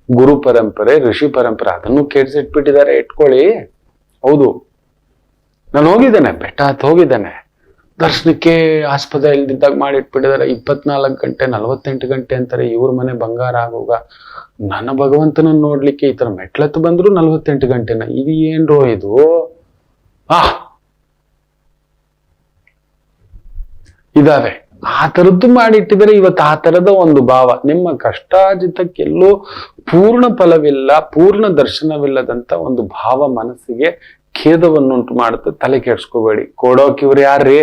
ಗುರು ಪರಂಪರೆ, ಋಷಿ ಪರಂಪರೆ, ಅದನ್ನು ಕೇಳಿಸಿಟ್ಬಿಟ್ಟಿದ್ದಾರೆ. ಇಟ್ಕೊಳ್ಳಿ. ಹೌದು, ನಾನು ಹೋಗಿದ್ದೇನೆ, ಬೆಟ್ಟ ಹತ್ತು ಹೋಗಿದ್ದೇನೆ. ದರ್ಶನಕ್ಕೆ ಆಸ್ಪದ ಇಲ್ದಿದ್ದಾಗ ಮಾಡಿಟ್ಬಿಟ್ಟಿದ್ದಾರೆ. 24 ಗಂಟೆ 48 ಗಂಟೆ ಅಂತಾರೆ. ಇವ್ರ ಮನೆ ಬಂಗಾರ ಆಗೋಗ ನನ್ನ ಭಗವಂತನ ನೋಡ್ಲಿಕ್ಕೆ ಈ ತರ ಮೆಟ್ಲತ್ತು ಬಂದ್ರು 48 ಗಂಟೆನ. ಇದು ಏನ್ರೋ ಇದು? ಇದಾವೆ. ಆ ತರದ್ದು ಮಾಡಿಟ್ಟಿದ್ದಾರೆ. ಇವತ್ತು ಆ ತರದ ಒಂದು ಭಾವ. ನಿಮ್ಮ ಕಷ್ಟಾರ್ಜಿತಕ್ಕೆಲ್ಲೂ ಪೂರ್ಣ ಫಲವಿಲ್ಲ, ಪೂರ್ಣ ದರ್ಶನವಿಲ್ಲದಂತ ಒಂದು ಭಾವ ಮನಸ್ಸಿಗೆ ಖೇದವನ್ನುಂಟು ಮಾಡುತ್ತೆ. ತಲೆ ಕೆಡ್ಸ್ಕೋಬೇಡಿ. ಕೊಡೋಕ್ ಇವ್ರು ಯಾರ್ರೀ,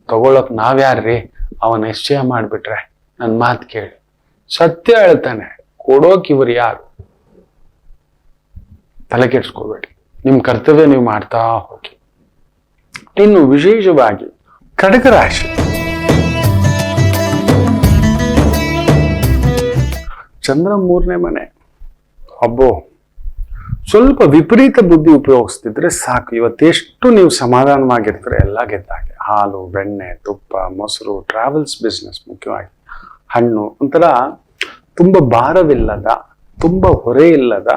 ತಗೊಳಕ್ ನಾವ್ಯಾರ್ರೀ? ಅವನ ನಿಶ್ಚಯ ಮಾಡ್ಬಿಟ್ರೆ ನನ್ ಮಾತು ಕೇಳಿ, ಸತ್ಯ ಹೇಳ್ತಾನೆ. ಕೊಡೋಕ್ ಇವ್ರು ಯಾರು? ತಲೆ ಕೆಡ್ಸ್ಕೋಬೇಡಿ. ನಿಮ್ ಕರ್ತವ್ಯ ನೀವು ಮಾಡ್ತಾ ಹೋಗಿ. ಇನ್ನು ವಿಶೇಷವಾಗಿ ಕಟಕ ರಾಶಿ. ಚಂದ್ರ 3ನೇ ಮನೆ. ಅಬ್ಬೋ, ಸ್ವಲ್ಪ ವಿಪರೀತ ಬುದ್ಧಿ ಉಪಯೋಗಿಸ್ತಿದ್ರೆ ಸಾಕು. ಇವತ್ತೆಷ್ಟು ನೀವು ಸಮಾಧಾನವಾಗಿರ್ತಾರೆ ಎಲ್ಲ ಗೆದ್ದಾಗೆ. ಹಾಲು, ಬೆಣ್ಣೆ, ತುಪ್ಪ, ಮೊಸರು, ಟ್ರಾವೆಲ್ಸ್ ಬಿಸ್ನೆಸ್, ಮುಖ್ಯವಾಗಿ ಹಣ್ಣು, ಒಂಥರ ತುಂಬಾ ಭಾರವಿಲ್ಲದ, ತುಂಬಾ ಹೊರೆ ಇಲ್ಲದ,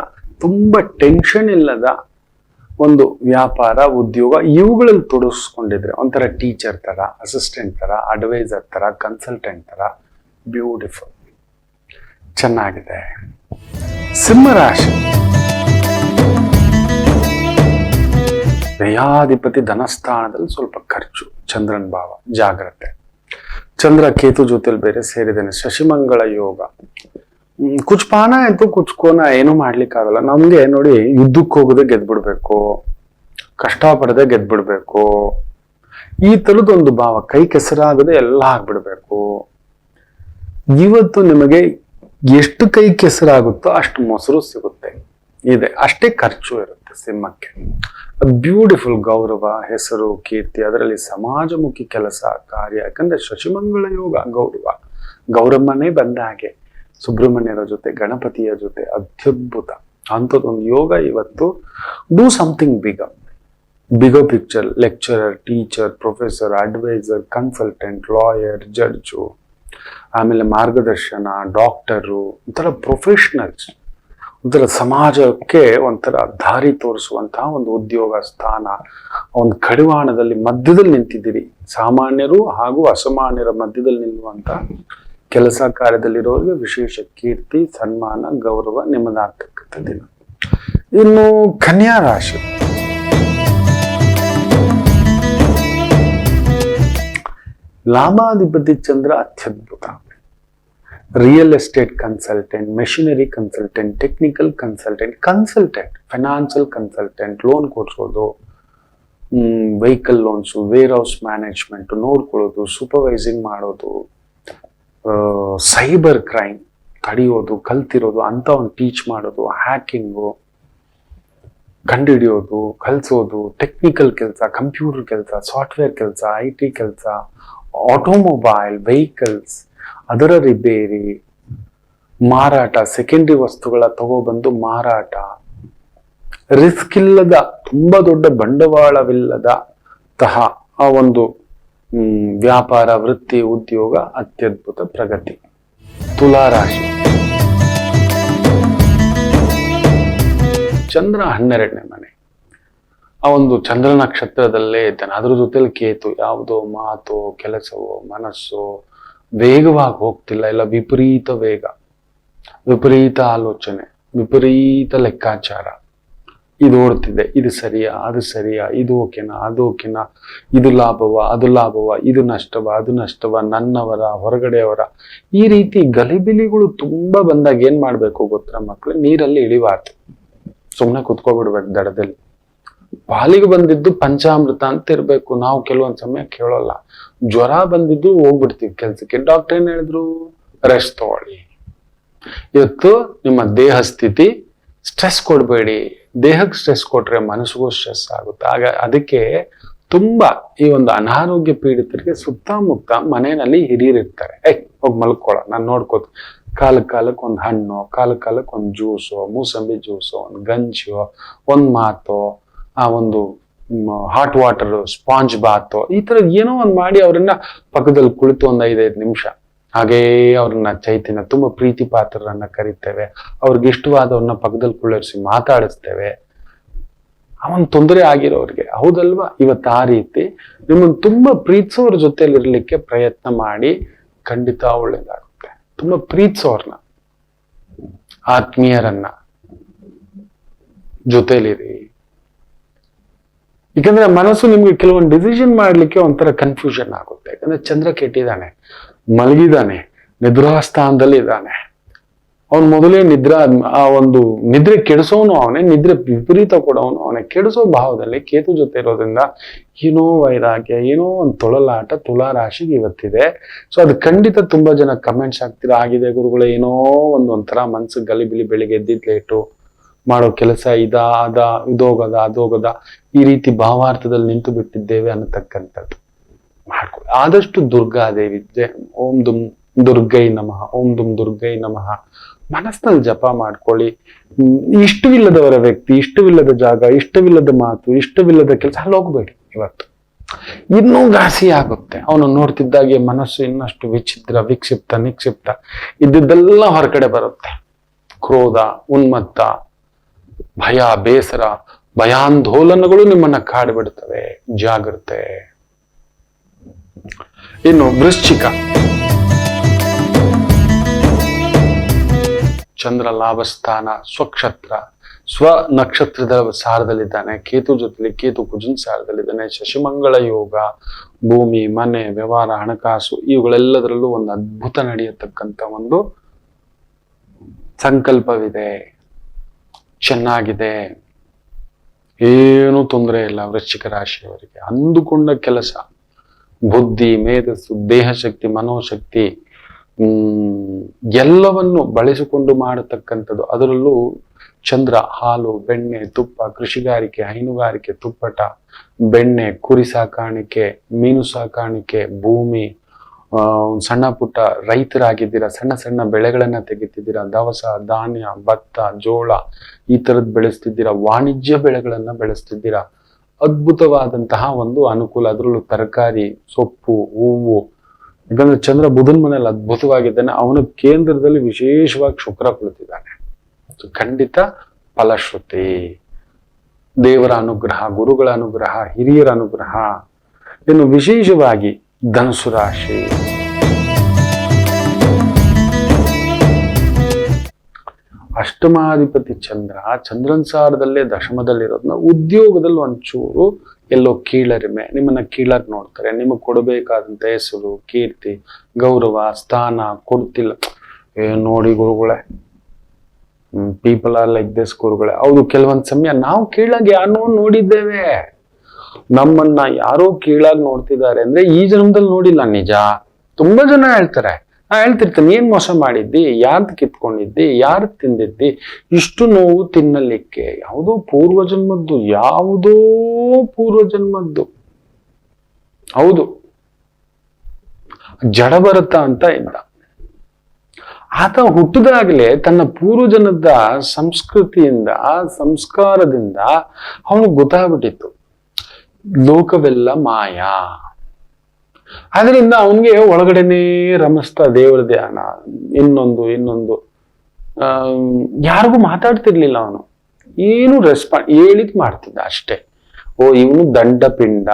ತುಂಬಾ ಟೆನ್ಷನ್ ಇಲ್ಲದ ಒಂದು ವ್ಯಾಪಾರ, ಉದ್ಯೋಗ, ಇವುಗಳಲ್ಲಿ ತೊಡಗಿಸ್ಕೊಂಡಿದ್ರೆ ಒಂಥರ ಟೀಚರ್ ತರ, ಅಸಿಸ್ಟೆಂಟ್ ತರ, ಅಡ್ವೈಸರ್ ತರ, ಕನ್ಸಲ್ಟೆಂಟ್ ತರ, ಬ್ಯೂಟಿಫುಲ್, ಚೆನ್ನಾಗಿದೆ. ಸಿಂಹರಾಶಿ. ವ್ಯಯಾಧಿಪತಿ ಧನಸ್ಥಾನದಲ್ಲಿ ಸ್ವಲ್ಪ ಖರ್ಚು. ಚಂದ್ರನ್ ಭಾವ, ಜಾಗ್ರತೆ. ಚಂದ್ರ ಕೇತು ಜೊತೆಲಿ ಬೇರೆ ಸೇರಿದ್ದೇನೆ. ಶಶಿಮಂಗಳ ಯೋಗ. ಕುಚ್ ಪಾನ ಆಯ್ತು ಕುಚ್ಕೋನ ಏನು ಮಾಡ್ಲಿಕ್ಕಾಗಲ್ಲ. ನಮ್ಗೆ ನೋಡಿ, ಯುದ್ಧಕ್ಕೆ ಹೋಗದೆ ಗೆದ್ಬಿಡ್ಬೇಕು, ಕಷ್ಟ ಪಡದೆ ಗೆದ್ಬಿಡ್ಬೇಕು, ಈ ತರದೊಂದು ಭಾವ, ಕೈ ಕೆಸರಾಗದೆ ಎಲ್ಲ ಆಗ್ಬಿಡ್ಬೇಕು. ಇವತ್ತು ನಿಮಗೆ ಎಷ್ಟು ಕೈ ಕೆಸರಾಗುತ್ತೋ ಅಷ್ಟು ಮೊಸರು ಸಿಗುತ್ತೆ ಇದೆ, ಅಷ್ಟೇ ಖರ್ಚು ಇರುತ್ತೆ ಸಿಂಹಕ್ಕೆ. ಬ್ಯೂಟಿಫುಲ್ ಗೌರವ, ಹೆಸರು, ಕೀರ್ತಿ, ಅದರಲ್ಲಿ ಸಮಾಜಮುಖಿ ಕೆಲಸ ಕಾರ್ಯ. ಯಾಕಂದ್ರೆ ಶಶಿಮಂಗಳ ಯೋಗ ಗೌರವ, ಗೌರಮ್ಮನೇ ಬಂದ ಹಾಗೆ ಸುಬ್ರಹ್ಮಣ್ಯರ ಜೊತೆ ಗಣಪತಿಯ ಜೊತೆ ಅತ್ಯದ್ಭುತ ಅಂಥದ್ದೊಂದು ಯೋಗ. ಇವತ್ತು do something bigger picture, lecturer, teacher, professor, adviser, consultant, lawyer, judge, ಆಮೇಲೆ ಮಾರ್ಗದರ್ಶನ, ಡಾಕ್ಟರು, ಒಂಥರ ಪ್ರೊಫೆಷನಲ್ಸ್, ಒಂಥರ ಸಮಾಜಕ್ಕೆ ಒಂಥರ ದಾರಿ ತೋರಿಸುವಂತಹ ಒಂದು ಉದ್ಯೋಗ ಸ್ಥಾನ. ಒಂದು ಕಡಿವಾಣದಲ್ಲಿ ಮಧ್ಯದಲ್ಲಿ ನಿಂತಿದ್ದೀರಿ, ಸಾಮಾನ್ಯರು ಹಾಗೂ ಅಸಾಮಾನ್ಯರ ಮಧ್ಯದಲ್ಲಿ ನಿಲ್ಲುವಂತ ಕೆಲಸ ಕಾರ್ಯದಲ್ಲಿರೋರಿಗೆ ವಿಶೇಷ ಕೀರ್ತಿ, ಸನ್ಮಾನ, ಗೌರವ ನಿಮ್ಮದಾಗ್ತಕ್ಕಂಥ ದಿನ. ಇನ್ನು ಕನ್ಯಾ ರಾಶಿ, ಲಾಭಾಧಿಪತಿ ಚಂದ್ರ ಅತ್ಯದ್ಭುತ. Real estate consultant, machinery consultant, technical consultant, financial consultant, loan ಕೊಡಿಸೋದು, ವೆಹಿಕಲ್ ಲೋನ್ಸು, ವೇರ್ ಹೌಸ್ ಮ್ಯಾನೇಜ್ಮೆಂಟ್ ನೋಡ್ಕೊಳ್ಳೋದು, ಸೂಪರ್ವೈಸಿಂಗ್ ಮಾಡೋದು, ಸೈಬರ್ ಕ್ರೈಮ್ ತಡೆಯೋದು, ಕಲ್ತಿರೋದು, ಅಂತ ಒಂದು ಟೀಚ್ ಮಾಡೋದು, ಹ್ಯಾಕಿಂಗು ಕಂಡುಹಿಡಿಯೋದು, ಕಲಿಸೋದು, ಟೆಕ್ನಿಕಲ್ ಕೆಲಸ, ಕಂಪ್ಯೂಟರ್ ಕೆಲಸ, ಸಾಫ್ಟ್ವೇರ್ ಕೆಲಸ, IT ಕೆಲಸ, ಆಟೋಮೊಬೈಲ್ ವೆಹಿಕಲ್ಸ್, ಅದರ ರಿಪೇರಿ, ಮಾರಾಟ, ಸೆಕೆಂಡರಿ ವಸ್ತುಗಳ ತಗೋಬಂದು ಮಾರಾಟ, ರಿಸ್ಕ್ ಇಲ್ಲದ, ತುಂಬಾ ದೊಡ್ಡ ಬಂಡವಾಳವಿಲ್ಲದ ತಹ ಆ ಒಂದು ವ್ಯಾಪಾರ, ವೃತ್ತಿ, ಉದ್ಯೋಗ ಅತ್ಯದ್ಭುತ ಪ್ರಗತಿ. ತುಲಾ ರಾಶಿ, ಚಂದ್ರ 12ನೇ ಮನೆ, ಆ ಒಂದು ಚಂದ್ರ ನಕ್ಷತ್ರದಲ್ಲೇ ಇದ್ದಾನೆ. ಅದ್ರ ಜೊತೆಲಿ ಕೇತು, ಯಾವುದೋ ಮಾತು, ಕೆಲಸವೋ, ಮನಸ್ಸು ವೇಗವಾಗಿ ಹೋಗ್ತಿಲ್ಲ, ಇಲ್ಲ ವಿಪರೀತ ವೇಗ, ವಿಪರೀತ ಆಲೋಚನೆ, ವಿಪರೀತ ಲೆಕ್ಕಾಚಾರ. ಇದು ಓಡ್ತಿದೆ, ಇದು ಸರಿಯಾ, ಅದು ಸರಿಯಾ, ಇದು ಓಕೆನಾ, ಅದು ಓಕೆನಾ, ಇದು ಲಾಭವ, ಅದು ಲಾಭವ, ಇದು ನಷ್ಟವ, ಅದು ನಷ್ಟವ, ನನ್ನವರ, ಹೊರಗಡೆಯವರ, ಈ ರೀತಿ ಗಲಿಬಿಲಿಗಳು ತುಂಬಾ ಬಂದಾಗ ಏನ್ ಮಾಡ್ಬೇಕು ಗೊತ್ತಾ ಮಕ್ಳು? ನೀರಲ್ಲಿ ಇಳಿಬಾರ್ದು, ಸುಮ್ನೆ ಕುತ್ಕೋಬಿಡ್ಬೇಕು ದಡದಲ್ಲಿ. ಪಾಲಿಗೆ ಬಂದಿದ್ದು ಪಂಚಾಮೃತ ಅಂತ ಇರ್ಬೇಕು. ನಾವು ಕೆಲವೊಂದ್ ಸಮಯ ಕೇಳೋಲ್ಲ. ಜ್ವರ ಬಂದಿದ್ದು ಹೋಗ್ಬಿಡ್ತೀವಿ ಕೆಲ್ಸಕ್ಕೆ. ಡಾಕ್ಟರ್ ಏನ್ ಹೇಳಿದ್ರು? ರೆಸ್ಟ್ ತಗೊಳ್ಳಿ. ಇವತ್ತು ನಿಮ್ಮ ದೇಹ ಸ್ಥಿತಿ, ಸ್ಟ್ರೆಸ್ ಕೊಡ್ಬೇಡಿ. ದೇಹಕ್ಕೆ ಸ್ಟ್ರೆಸ್ ಕೊಟ್ರೆ ಮನಸ್ಸಿಗೂ ಸ್ಟ್ರೆಸ್ ಆಗುತ್ತೆ. ಆಗ ಅದಕ್ಕೆ ತುಂಬಾ ಈ ಒಂದು ಅನಾರೋಗ್ಯ ಪೀಡಿತರಿಗೆ ಸುತ್ತಮುತ್ತ ಮನೆಯಲ್ಲಿ ಹಿರಿಯರಿರ್ತಾರೆ. ಹೋಗಿ ಮಲ್ಕೊಳ್ಳೋ, ನಾನು ನೋಡ್ಕೋತ, ಕಾಲಕ್ಕೆ ಒಂದು ಹಣ್ಣು, ಕಾಲಕ್ಕೆ ಒಂದು ಜ್ಯೂಸು, ಮೂಸಂಬಿ ಜ್ಯೂಸು, ಒಂದು ಗಂಜು, ಒಂದು ಮಾತು, ಆ ಒಂದು ಹಾಟ್ ವಾಟರ್, ಸ್ಪಾಂಜ್ ಬಾತು, ಈ ತರ ಏನೋ ಒಂದು ಮಾಡಿ ಅವರನ್ನ ಪಕ್ಕದಲ್ಲಿ ಕುಳಿತು ಒಂದು 5 ನಿಮಿಷ ಹಾಗೇ ಅವ್ರನ್ನ ಚೈತನ್ಯ, ತುಂಬಾ ಪ್ರೀತಿ ಪಾತ್ರರನ್ನ ಕರಿತೇವೆ, ಅವ್ರಿಗೆ ಇಷ್ಟವಾದವ್ರನ್ನ ಪಕ್ಕದಲ್ಲಿ ಕುಳ್ಳಿರಿಸಿ ಮಾತಾಡಿಸ್ತೇವೆ, ಅವನ್ ತೊಂದರೆ ಆಗಿರೋರಿಗೆ. ಹೌದಲ್ವಾ? ಇವತ್ತು ಆ ರೀತಿ ನಿಮ್ಮನ್ನು ತುಂಬಾ ಪ್ರೀತಿಸೋರ ಜೊತೆಲಿ ಇರ್ಲಿಕ್ಕೆ ಪ್ರಯತ್ನ ಮಾಡಿ, ಖಂಡಿತ ಒಳ್ಳೇದಾಗುತ್ತೆ. ತುಂಬಾ ಪ್ರೀತಿಸೋರ್ನ, ಆತ್ಮೀಯರನ್ನ ಜೊತೆಲಿರಿ. ಯಾಕಂದ್ರೆ ಮನಸ್ಸು ನಿಮ್ಗೆ ಕೆಲವೊಂದು ಡಿಸಿಷನ್ ಮಾಡ್ಲಿಕ್ಕೆ ಒಂಥರ ಕನ್ಫ್ಯೂಷನ್ ಆಗುತ್ತೆ. ಯಾಕಂದ್ರೆ ಚಂದ್ರ ಕೆಟ್ಟಿದ್ದಾನೆ, ಮಲಗಿದ್ದಾನೆ, ನಿದ್ರಾಸ್ಥಾನದಲ್ಲಿ ಇದ್ದಾನೆ. ಅವನ್ ಮೊದಲೇ ಆ ಒಂದು ನಿದ್ರೆ ಕೆಡಿಸೋನು ಅವನೇ, ನಿದ್ರೆ ವಿಪರೀತ ಕೊಡೋನು ಅವನೇ. ಕೆಡಿಸೋ ಭಾವದಲ್ಲಿ ಕೇತು ಜೊತೆ ಇರೋದ್ರಿಂದ ಏನೋ ವೈರಾಗ್ಯ, ಏನೋ ಒಂದು ತೊಳಲಾಟ ತುಲಾ ರಾಶಿಗೆ ಇವತ್ತಿದೆ. ಸೊ ಅದು ಖಂಡಿತ ತುಂಬಾ ಜನ ಕಮೆಂಟ್ಸ್ ಆಗ್ತೀರಾ, ಆಗಿದೆ ಗುರುಗಳೇ, ಏನೋ ಒಂಥರ ಮನ್ಸು ಗಲಿಬಿಲಿ, ಬೆಳಿಗ್ಗೆ ಎದ್ದಿದ್ ಲೇಟು, ಮಾಡೋ ಕೆಲಸ ಇದೋಗದ ಅದೋಗದ, ಈ ರೀತಿ ಭಾವಾರ್ಥದಲ್ಲಿ ನಿಂತು ಬಿಟ್ಟಿದ್ದೇವೆ ಅನ್ನತಕ್ಕಂಥದ್ದು ಮಾಡ್ಕೊಳ್ಳಿ. ಆದಷ್ಟು ದುರ್ಗಾದೇವಿ, ಓಂ ದುಂ ದುರ್ಗೈ ನಮಃ, ಓಂ ದುಂ ದುರ್ಗೈ ನಮಃ ಮನಸ್ಸಿನಲ್ಲಿ ಜಪ ಮಾಡ್ಕೊಳ್ಳಿ. ಇಷ್ಟವಿಲ್ಲದವರ ವ್ಯಕ್ತಿ, ಇಷ್ಟವಿಲ್ಲದ ಜಾಗ, ಇಷ್ಟವಿಲ್ಲದ ಮಾತು, ಇಷ್ಟವಿಲ್ಲದ ಕೆಲಸ ಅಲ್ಲಿ ಹೋಗ್ಬೇಡಿ. ಇವತ್ತು ಇನ್ನೂ ಘಾಸಿ ಆಗುತ್ತೆ. ಅವನು ನೋಡ್ತಿದ್ದಾಗೆ ಮನಸ್ಸು ಇನ್ನಷ್ಟು ವಿಚಿತ್ರ, ವಿಕ್ಷಿಪ್ತ, ನಿಕ್ಷಿಪ್ತ ಇದ್ದಿದ್ದೆಲ್ಲ ಹೊರಗಡೆ ಬರುತ್ತೆ. ಕ್ರೋಧ, ಉನ್ಮತ್ತ, ಭಯ, ಬೇಸರ, ಭಯಾಂದೋಲನಗಳು ನಿಮ್ಮನ್ನ ಕಾಡ್ಬಿಡ್ತವೆ. ಜಾಗ್ರತೆ. ಇನ್ನು ವೃಶ್ಚಿಕ, ಚಂದ್ರ ಲಾಭಸ್ಥಾನ, ಸ್ವಕ್ಷತ್ರ, ಸ್ವ ನಕ್ಷತ್ರದ ಸಾರದಲ್ಲಿದ್ದಾನೆ. ಕೇತು ಜೊತೆಲಿ, ಕೇತು ಕುಜನ್ ಸಾರದಲ್ಲಿದ್ದಾನೆ. ಶಶಿಮಂಗಳ ಯೋಗ, ಭೂಮಿ, ಮನೆ, ವ್ಯವಹಾರ, ಹಣಕಾಸು, ಇವುಗಳೆಲ್ಲದರಲ್ಲೂ ಒಂದು ಅದ್ಭುತ ನಡೆಯತಕ್ಕಂಥ ಒಂದು ಸಂಕಲ್ಪವಿದೆ, ಚೆನ್ನಾಗಿದೆ, ಏನೂ ತೊಂದರೆ ಇಲ್ಲ ವೃಶ್ಚಿಕ ರಾಶಿಯವರಿಗೆ. ಅಂದುಕೊಂಡ ಕೆಲಸ, ಬುದ್ಧಿ, ಮೇಧಸ್ಸು, ದೇಹಶಕ್ತಿ, ಮನೋಶಕ್ತಿ ಎಲ್ಲವನ್ನು ಬಳಸಿಕೊಂಡು ಮಾಡತಕ್ಕಂಥದ್ದು. ಅದರಲ್ಲೂ ಚಂದ್ರ ಹಾಲು, ಬೆಣ್ಣೆ, ತುಪ್ಪ, ಕೃಷಿಗಾರಿಕೆ, ಹೈನುಗಾರಿಕೆ, ತುಪ್ಪಟ, ಬೆಣ್ಣೆ, ಕುರಿ ಸಾಕಾಣಿಕೆ, ಮೀನು ಸಾಕಾಣಿಕೆ, ಭೂಮಿ, ಸಣ್ಣ ಪುಟ್ಟ ರೈತರಾಗಿದ್ದೀರಾ, ಸಣ್ಣ ಸಣ್ಣ ಬೆಳೆಗಳನ್ನ ತೆಗಿತಿದ್ದೀರಾ, ದವಸ ಧಾನ್ಯ, ಭತ್ತ, ಜೋಳ ಈ ತರದ್ ಬೆಳೆಸ್ತಿದ್ದೀರಾ, ವಾಣಿಜ್ಯ ಬೆಳೆಗಳನ್ನ ಬೆಳೆಸ್ತಿದ್ದೀರಾ. ಅದ್ಭುತವಾದಂತಹ ಒಂದು ಅನುಕೂಲ. ಅದರಲ್ಲೂ ತರಕಾರಿ, ಸೊಪ್ಪು, ಹೂವು. ಯಾಕಂದ್ರೆ ಚಂದ್ರ ಬುಧನ ಮನೆಯಲ್ಲಿ ಅದ್ಭುತವಾಗಿದ್ದಾನೆ. ಅವನ ಕೇಂದ್ರದಲ್ಲಿ ವಿಶೇಷವಾಗಿ ಶುಕ್ರ ಕುಳಿತಿದ್ದಾನೆ. ಖಂಡಿತ ಫಲಶ್ರುತಿ. ದೇವರ ಅನುಗ್ರಹ, ಗುರುಗಳ ಅನುಗ್ರಹ, ಹಿರಿಯರ ಅನುಗ್ರಹ. ಇನ್ನು ವಿಶೇಷವಾಗಿ ಧನುಸು ರಾಶಿ, ಅಷ್ಟಮಾಧಿಪತಿ ಚಂದ್ರ ಚಂದ್ರನ್ ಸಾರದಲ್ಲೇ ದಶಮದಲ್ಲಿರೋದ್ನ ಉದ್ಯೋಗದಲ್ಲಿ ಒಂಚೂರು ಎಲ್ಲೋ ಕೀಳರಿಮೆ, ನಿಮ್ಮನ್ನ ಕೀಳಾಗಿ ನೋಡ್ತಾರೆ. ನಿಮಗೆ ಕೊಡಬೇಕಾದಂತ ಹೆಸರು, ಕೀರ್ತಿ, ಗೌರವ, ಸ್ಥಾನ ಕೊಡ್ತಿಲ್ಲ. ನೋಡಿ ಗುರುಗಳೇ, ಪೀಪಲ್ ಆರ್ ಲೈಕ್ ದಿಸ್ ಗುರುಗಳೇ. ಹೌದು, ಕೆಲವೊಂದ್ ಸಮಯ ನಾವು ಕೀಳಾಗಿ ಯಾರನ್ನೋ ನೋಡಿದ್ದೇವೆ. ನಮ್ಮನ್ನ ಯಾರೋ ಕೀಳಾಗಿ ನೋಡ್ತಿದ್ದಾರೆ ಅಂದ್ರೆ ಈ ಜನ್ಮದಲ್ಲಿ ನೋಡಿಲ್ಲ. ನಿಜ. ತುಂಬಾ ಜನ ಹೇಳ್ತಾರೆ. ನಾ ಹೇಳ್ತಿರ್ತೇನೆ, ಏನ್ ಮೋಸ ಮಾಡಿದ್ದಿ, ಯಾರ್ದು ಕಿತ್ಕೊಂಡಿದ್ದಿ, ಯಾರು ತಿಂದಿದ್ದಿ, ಇಷ್ಟು ನೋವು ತಿನ್ನಲಿಕ್ಕೆ? ಯಾವುದೋ ಪೂರ್ವಜನ್ಮದ್ದು, ಯಾವುದೋ ಪೂರ್ವಜನ್ಮದ್ದು. ಹೌದು, ಜಡಭರತ ಅಂತ ಇದ್ದ. ಆತ ಹುಟ್ಟಿದಾಗಲೇ ತನ್ನ ಪೂರ್ವಜನದ ಸಂಸ್ಕೃತಿಯಿಂದ, ಸಂಸ್ಕಾರದಿಂದ ಅವನಿಗೆ ಗೊತ್ತಾಗ್ಬಿಟ್ಟಿತ್ತು ಲೋಕವೆಲ್ಲ ಮಾಯಾ. ಆದ್ರಿಂದ ಅವನ್ಗೆ ಒಳಗಡೆನೇ ರಮಿಸ್ತಾ ದೇವರ ಧ್ಯಾನ, ಇನ್ನೊಂದು ಯಾರಿಗೂ ಮಾತಾಡ್ತಿರ್ಲಿಲ್ಲ. ಅವನು ಏನು ಹೇಳಿದ್ ಮಾಡ್ತಿದ್ದ ಅಷ್ಟೇ. ಓ, ಇವನು ದಂಡಪಿಂಡ,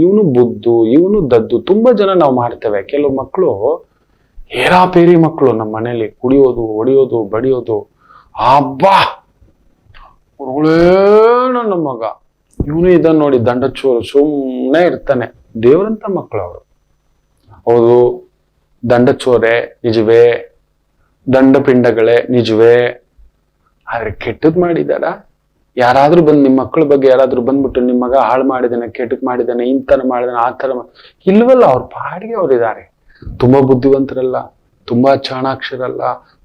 ಇವನು ಬುದ್ಧು, ಇವನು ದದ್ದು. ತುಂಬಾ ಜನ ನಾವು ಮಾಡ್ತೇವೆ. ಕೆಲವು ಮಕ್ಕಳು ಹೇರಾಪೇರಿ ಮಕ್ಕಳು ನಮ್ಮ ಮನೇಲಿ ಕುಡಿಯೋದು, ಹೊಡಿಯೋದು, ಬಡಿಯೋದು. ಅಬ್ಬಾ, ನನ್ನ ಮಗ ಇವನು ಇದನ್ನ ನೋಡಿ ದಂಡಚೋರು, ಸುಮ್ಮನೆ ಇರ್ತಾನೆ. ದೇವರಂತ ಮಕ್ಕಳು ಅವರು. ಹೌದು, ದಂಡಚೋರೆ ನಿಜವೇ, ದಂಡಪಿಂಡಗಳೇ ನಿಜವೇ. ಆದ್ರೆ ಕೆಟ್ಟದ್ ಮಾಡಿದಾರ? ಯಾರಾದ್ರೂ ಬಂದು ನಿಮ್ಮ ಮಕ್ಕಳ ಬಗ್ಗೆ ಯಾರಾದ್ರೂ ಬಂದ್ಬಿಟ್ಟು ನಿಮ್ಮ ಮಗ ಹಾಳು ಮಾಡಿದಾನೆ, ಕೆಟ್ಟದ್ ಮಾಡಿದಾನೆ, ಇಂತರ ಮಾಡಿದಾನೆ, ಆ ತರ ಇಲ್ವಲ್ಲ. ಅವ್ರ ಪಾಡಿಗೆ ಅವ್ರಿದ್ದಾರೆ. ತುಂಬಾ ಬುದ್ಧಿವಂತರಲ್ಲ, ತುಂಬಾ ಚಾಣಾಕ್ಷರಲ್ಲ,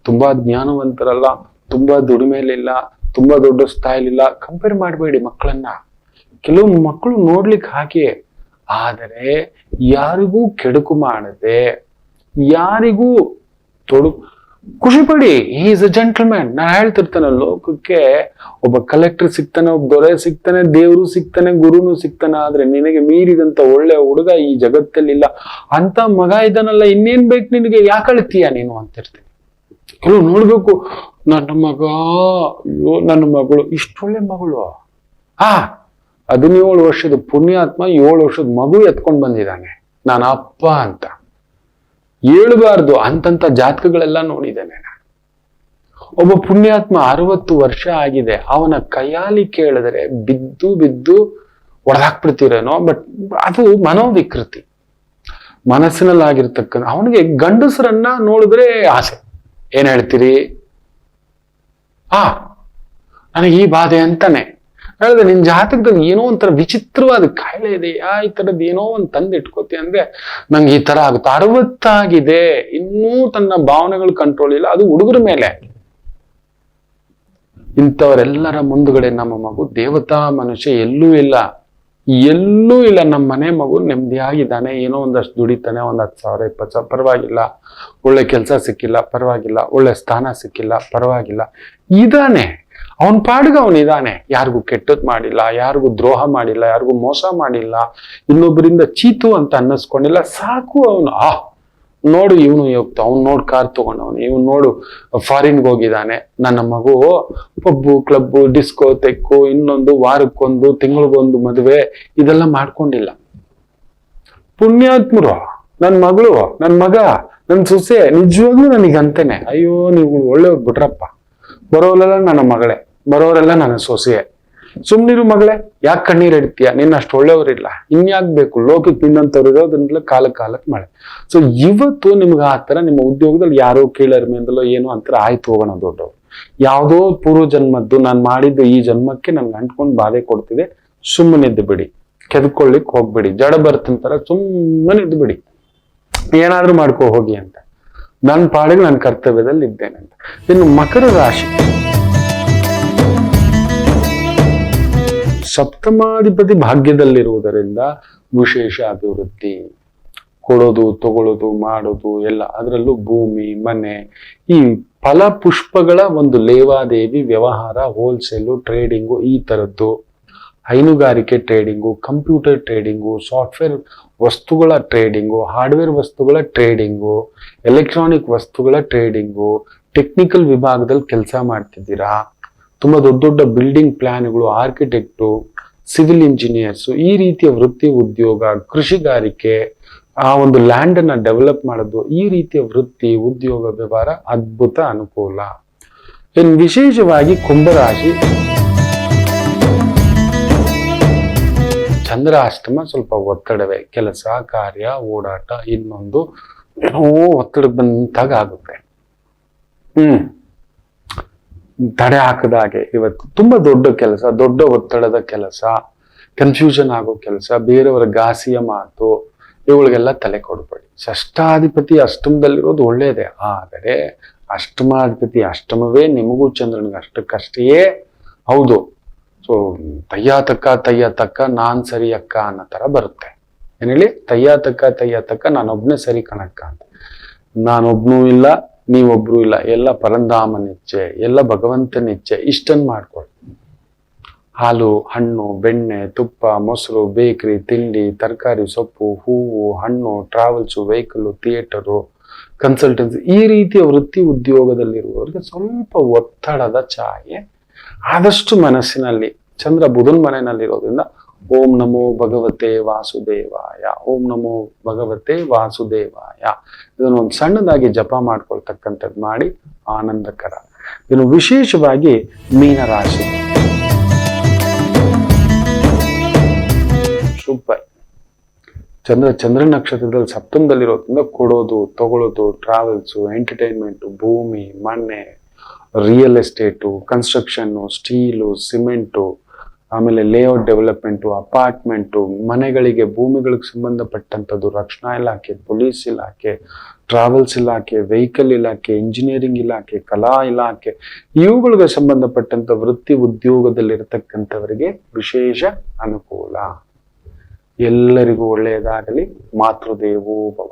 ತುಂಬಾ ಜ್ಞಾನವಂತರಲ್ಲ, ತುಂಬಾ ದುಡಿಮೆಲಿಲ್ಲ, ತುಂಬಾ ದೊಡ್ಡ ಸ್ಥಾಯಿಲಿಲ್ಲ. ಕಂಪೇರ್ ಮಾಡಬೇಡಿ ಮಕ್ಕಳನ್ನ. ಕೆಲವು ಮಕ್ಕಳು ನೋಡ್ಲಿಕ್ಕೆ ಹಾಗೆ, ಆದರೆ ಯಾರಿಗೂ ಕೆಡುಕು ಮಾಡದೆ, ಯಾರಿಗೂ ಖುಷಿ ಪಡಿ. He is a gentleman. ನಾನು ಹೇಳ್ತಿರ್ತಾನೆ, ಲೋಕಕ್ಕೆ ಒಬ್ಬ ಕಲೆಕ್ಟರ್ ಸಿಗ್ತಾನೆ, ಒಬ್ಬ ದೊರೆ ಸಿಗ್ತಾನೆ, ದೇವರು ಸಿಗ್ತಾನೆ, ಗುರುನು ಸಿಗ್ತಾನೆ. ಆದ್ರೆ ನಿನಗೆ ಮೀರಿದಂತ ಒಳ್ಳೆ ಹುಡುಗ ಈ ಜಗತ್ತಲ್ಲಿಲ್ಲ. ಅಂತ ಮಗ ಇದ್ದಾನಲ್ಲ, ಇನ್ನೇನ್ ಬೇಕು ನಿನಗೆ? ಯಾಕೆ ಅಳ್ತೀಯ ನೀನು ಅಂತಿರ್ತೀನಿ. ಕೆಲವು ನೋಡ್ಬೇಕು, ನನ್ನ ಮಗ, ಅಯ್ಯೋ ನನ್ನ ಮಗಳು, ಇಷ್ಟೊಳ್ಳೆ ಮಗಳು. 17 ವರ್ಷದ ಪುಣ್ಯಾತ್ಮ 7 ವರ್ಷದ ಮಗು ಎತ್ಕೊಂಡ್ ಬಂದಿದ್ದಾನೆ, ನಾನು ಅಪ್ಪ ಅಂತ ಹೇಳ್ಬಾರ್ದು. ಅಂತಂತ ಜಾತಕಗಳೆಲ್ಲ ನೋಡಿದ್ದೇನೆ ನಾನು. ಒಬ್ಬ ಪುಣ್ಯಾತ್ಮ 60 ವರ್ಷ ಆಗಿದೆ, ಅವನ ಕೈಯಾಲಿ ಕೇಳಿದ್ರೆ ಬಿದ್ದು ಒಡೆದಾಕ್ಬಿಡ್ತೀರೇನೋ. ಬಟ್ ಅದು ಮನೋವಿಕೃತಿ, ಮನಸ್ಸಿನಲ್ಲಿ ಆಗಿರ್ತಕ್ಕಂಥ. ಅವನಿಗೆ ಗಂಡಸರನ್ನ ನೋಡಿದ್ರೆ ಆಸೆ. ಏನ್ ಹೇಳ್ತೀರಿ? ನನಗೆ ಈ ಬಾಧೆ ಅಂತಾನೆ ಹೇಳಿದ್ರೆ, ನಿನ್ ಜಾತಕದಲ್ಲಿ ಏನೋ ಒಂಥರ ವಿಚಿತ್ರವಾದ ಕಾಯಿಲೆ ಇದೆಯಾ, ಈ ತರದ್ ಏನೋ ಒಂದ್ ತಂದು ಇಟ್ಕೋತಿ ಅಂದ್ರೆ ನಂಗೆ ಈ ತರ ಆಗುತ್ತೆ. 60 ಆಗಿದೆ, ಇನ್ನೂ ತನ್ನ ಭಾವನೆಗಳು ಕಂಟ್ರೋಲ್ ಇಲ್ಲ. ಅದು ಹುಡುಗರ ಮೇಲೆ. ಇಂಥವರೆಲ್ಲರ ಮುಂದುಗಡೆ ನಮ್ಮ ಮಗು ದೇವತಾ ಮನುಷ್ಯ ಎಲ್ಲೂ ಇಲ್ಲ. ನಮ್ಮ ಮನೆ ಮಗು ನೆಮ್ಮದಿಯಾಗಿದ್ದಾನೆ. ಏನೋ ಒಂದಷ್ಟು ದುಡಿತಾನೆ, 10,000 20,000 ಪರವಾಗಿಲ್ಲ. ಒಳ್ಳೆ ಕೆಲಸ ಸಿಕ್ಕಿಲ್ಲ ಪರವಾಗಿಲ್ಲ, ಒಳ್ಳೆ ಸ್ಥಾನ ಸಿಕ್ಕಿಲ್ಲ ಪರವಾಗಿಲ್ಲ, ಇದಾನೆ. ಅವನ್ ಪಾಡ್ಗ ಅವನಿದಾನೆ. ಯಾರಿಗೂ ಕೆಟ್ಟದ್ ಮಾಡಿಲ್ಲ, ಯಾರಿಗೂ ದ್ರೋಹ ಮಾಡಿಲ್ಲ, ಯಾರಿಗೂ ಮೋಸ ಮಾಡಿಲ್ಲ, ಇನ್ನೊಬ್ಬರಿಂದ ಚೀತು ಅಂತ ಅನ್ನಿಸ್ಕೊಂಡಿಲ್ಲ. ಸಾಕು ಅವನು. ನೋಡು, ಇವನು ಹೋಗ್ತಾ, ಅವ್ನು ನೋಡು ಕಾರ್ ತಗೊಂಡವನು, ಇವನು ನೋಡು ಫಾರಿನ್ಗೆ ಹೋಗಿದ್ದಾನೆ. ನನ್ನ ಮಗು ಪಬ್ಬು, ಕ್ಲಬ್ಬು, ಡಿಸ್ಕೋ, ತೆಕ್ಕು, ಇನ್ನೊಂದು, ವಾರಕ್ಕೊಂದು, ತಿಂಗಳಿಗೊಂದು ಮದುವೆ, ಇದೆಲ್ಲ ಮಾಡ್ಕೊಂಡಿಲ್ಲ. ಪುಣ್ಯಾತ್ಮರು. ನನ್ ಮಗಳು, ನನ್ ಮಗ, ನನ್ ಸೊಸೆ ನಿಜವಾಗ್ಲೂ ನನಗಂತೇನೆ, ಅಯ್ಯೋ ನೀವು ಒಳ್ಳೆಯವ್ರು ಬಿಟ್ರಪ್ಪ. ಬರೋರೆಲ್ಲ ನನ್ನ ಮಗಳೇ, ಬರೋರೆಲ್ಲ ನನ್ನ ಸೊಸೆಯೇ. ಸುಮ್ನಿರು ಮಗಳೇ, ಯಾಕೆ ಕಣ್ಣೀರ್ ಇಡ್ತೀಯ? ನಿನ್ನ ಅಷ್ಟು ಒಳ್ಳೆಯವ್ರಿಲ್ಲ, ಇನ್ಯಾಗ್ಬೇಕು? ಲೋಕಕ್ಕೆ ನಿನ್ನಂತವ್ರು ಇರೋದ್ರಿಂದಲೇ ಕಾಲಕ್ಕೆ ಮಳೆ. ಸೊ ಇವತ್ತು ನಿಮ್ಗೆ ಆ ತರ ನಿಮ್ಮ ಉದ್ಯೋಗದಲ್ಲಿ ಯಾರೋ ಕೀಳರಿಮೆಯಿಂದಲೋ ಏನೋ ಅಂತಾರೆ, ಆಯ್ತು ಹೋಗೋಣ ದೊಡ್ಡವ್ರು. ಯಾವುದೋ ಪೂರ್ವ ಜನ್ಮದ್ದು ನಾನು ಮಾಡಿದ್ದು ಈ ಜನ್ಮಕ್ಕೆ ನನ್ಗೆ ಅಂಟ್ಕೊಂಡು ಬಾಧೆ ಕೊಡ್ತಿದೆ, ಸುಮ್ಮನಿದ್ದು ಬಿಡಿ, ಕೆದ್ಕೊಳ್ಳಿಕ್ ಹೋಗ್ಬಿಡಿ, ಜಡ ಬರ್ತಂತಾರ ಸುಮ್ಮನಿದ್ದು ಬಿಡಿ, ಏನಾದ್ರೂ ಮಾಡ್ಕೋ ಹೋಗಿ ಅಂತ, ನನ್ನ ಪಾಡಿಗೆ ನನ್ನ ಕರ್ತವ್ಯದಲ್ಲಿ ಇದ್ದೇನೆ ಅಂತ. ಇನ್ನು ಮಕರ ರಾಶಿ, ಸಪ್ತಮಾಧಿಪತಿ ಭಾಗ್ಯದಲ್ಲಿರುವುದರಿಂದ ವಿಶೇಷ ಅಭಿವೃದ್ಧಿ, ಕೊಡೋದು ತಗೊಳ್ಳೋದು ಮಾಡೋದು ಎಲ್ಲ, ಅದರಲ್ಲೂ ಭೂಮಿ ಮನೆ ಈ ಫಲ ಪುಷ್ಪಗಳ ಒಂದು ಲೇವಾದೇವಿ ವ್ಯವಹಾರ, ಹೋಲ್ಸೇಲು ಟ್ರೇಡಿಂಗು, ಈ ತರದ್ದು ಹೈನುಗಾರಿಕೆ ಟ್ರೇಡಿಂಗು, ಕಂಪ್ಯೂಟರ್ ಟ್ರೇಡಿಂಗು, ಸಾಫ್ಟ್ವೇರ್ ವಸ್ತುಗಳ ಟ್ರೇಡಿಂಗು, ಹಾರ್ಡ್ವೇರ್ ವಸ್ತುಗಳ ಟ್ರೇಡಿಂಗು, ಎಲೆಕ್ಟ್ರಾನಿಕ್ ವಸ್ತುಗಳ ಟ್ರೇಡಿಂಗು, ಟೆಕ್ನಿಕಲ್ ವಿಭಾಗದಲ್ಲಿ ಕೆಲಸ ಮಾಡ್ತಿದ್ದೀರಾ, ತುಂಬಾ ದೊಡ್ಡ ದೊಡ್ಡ ಬಿಲ್ಡಿಂಗ್ ಪ್ಲಾನ್ಗಳು, ಆರ್ಕಿಟೆಕ್ಟು, ಸಿವಿಲ್ ಇಂಜಿನಿಯರ್ಸು, ಈ ರೀತಿಯ ವೃತ್ತಿ ಉದ್ಯೋಗ, ಕೃಷಿಗಾರಿಕೆ, ಆ ಒಂದು ಲ್ಯಾಂಡ್ ಅನ್ನ ಡೆವಲಪ್ ಮಾಡೋದು, ಈ ರೀತಿಯ ವೃತ್ತಿ ಉದ್ಯೋಗ ವ್ಯವಹಾರ ಅದ್ಭುತ ಅನುಕೂಲ. ಇನ್ನು ವಿಶೇಷವಾಗಿ ಕುಂಭರಾಶಿ, ಚಂದ್ರ ಅಷ್ಟಮ ಸ್ವಲ್ಪ ಒತ್ತಡವೇ, ಕೆಲಸ ಕಾರ್ಯ ಓಡಾಟ, ಇನ್ನೊಂದು ಏನೋ ಒತ್ತಡ ಬಂದಾಗ ಆಗುತ್ತೆ. ತಡೆ ಹಾಕದ ಹಾಗೆ ಇವತ್ತು ತುಂಬಾ ದೊಡ್ಡ ಕೆಲಸ, ದೊಡ್ಡ ಒತ್ತಡದ ಕೆಲಸ, ಕನ್ಫ್ಯೂಷನ್ ಆಗೋ ಕೆಲಸ, ಬೇರೆಯವರ ಘಾಸಿಯ ಮಾತು, ಇವುಗಳಿಗೆಲ್ಲ ತಲೆ ಕೊಡಬೇಡಿ. ಷಷ್ಠಾಧಿಪತಿ ಅಷ್ಟಮದಲ್ಲಿರೋದು ಒಳ್ಳೇದೇ, ಆದರೆ ಅಷ್ಟಮಾಧಿಪತಿ ಅಷ್ಟಮವೇ ನಿಮಗೂ ಚಂದ್ರನಿಗೆ ಅಷ್ಟಕ್ಕಷ್ಟೇ ಹೌದು. ಸೊ ತಯ್ಯ ತಕ್ಕ ನಾನ್ ಸರಿ ಅಕ್ಕ ಅನ್ನೋ ತರ ಬರುತ್ತೆ. ಏನ್ ಹೇಳಿ, ತಯ್ಯ ತಕ್ಕ ನಾನೊಬ್ನೇ ಸರಿ ಕಣಕ್ಕ ಅಂತ. ನಾನೊಬ್ನೂ ಇಲ್ಲ, ನೀವೊಬ್ರು ಇಲ್ಲ, ಎಲ್ಲ ಪರಂಧಾಮನಿಚ್ಛೆ, ಎಲ್ಲ ಭಗವಂತನಿಚ್ಛೆ, ಇಷ್ಟನ್ ಮಾಡ್ಕೊಳ್ಳಿ. ಹಾಲು, ಹಣ್ಣು, ಬೆಣ್ಣೆ, ತುಪ್ಪ, ಮೊಸರು, ಬೇಕರಿ, ತಿಂಡಿ, ತರಕಾರಿ, ಸೊಪ್ಪು, ಹೂವು, ಹಣ್ಣು, ಟ್ರಾವೆಲ್ಸು, ವೆಹಿಕಲ್ಲು, ಥಿಯೇಟರು, ಕನ್ಸಲ್ಟೆನ್ಸಿ, ಈ ರೀತಿಯ ವೃತ್ತಿ ಉದ್ಯೋಗದಲ್ಲಿರುವವರಿಗೆ ಸ್ವಲ್ಪ ಒತ್ತಡದ ಛಾಯೆ ಆದಷ್ಟು ಮನಸ್ಸಿನಲ್ಲಿ. ಚಂದ್ರ ಬುಧನ್ ಮನೆಯಲ್ಲಿರೋದ್ರಿಂದ ಓಂ ನಮೋ ಭಗವತೆ ವಾಸುದೇವಾಯ, ಓಂ ನಮೋ ಭಗವತೆ ವಾಸುದೇವಾಯ, ಇದನ್ನೊಂದು ಸಣ್ಣದಾಗಿ ಜಪ ಮಾಡ್ಕೊಳ್ತಕ್ಕಂಥದ್ದು ಮಾಡಿ ಆನಂದಕರ. ಇನ್ನು ವಿಶೇಷವಾಗಿ ಮೀನರಾಶಿ, ಸೂಪರ್. ಚಂದ್ರ ನಕ್ಷತ್ರದಲ್ಲಿ ಸಪ್ತಮದಲ್ಲಿರೋದ್ರಿಂದ ಕೊಡೋದು ತಗೊಳ್ಳೋದು, ಟ್ರಾವೆಲ್ಸು, ಎಂಟರ್ಟೈನ್ಮೆಂಟು, ಭೂಮಿ ಮನೆ, real estate, construction, steel, cement, ಆಮೇಲೆ ಲೇಔಟ್ ಡೆವಲಪ್ಮೆಂಟು, ಅಪಾರ್ಟ್ಮೆಂಟು, ಮನೆಗಳಿಗೆ ಭೂಮಿಗಳಿಗೆ ಸಂಬಂಧಪಟ್ಟಂಥದ್ದು, ರಕ್ಷಣಾ ಇಲಾಖೆ, ಪೊಲೀಸ್ ಇಲಾಖೆ, ಟ್ರಾವೆಲ್ಸ್ ಇಲಾಖೆ, ವೆಹಿಕಲ್ ಇಲಾಖೆ, ಇಂಜಿನಿಯರಿಂಗ್ ಇಲಾಖೆ, ಕಲಾ ಇಲಾಖೆ, ಇವುಗಳಿಗೆ ಸಂಬಂಧಪಟ್ಟಂತ ವೃತ್ತಿ ಉದ್ಯೋಗದಲ್ಲಿರತಕ್ಕಂಥವರಿಗೆ ವಿಶೇಷ ಅನುಕೂಲ. ಎಲ್ಲರಿಗೂ ಒಳ್ಳೆಯದಾಗಲಿ. ಮಾತೃದೇವೋ ಭವ.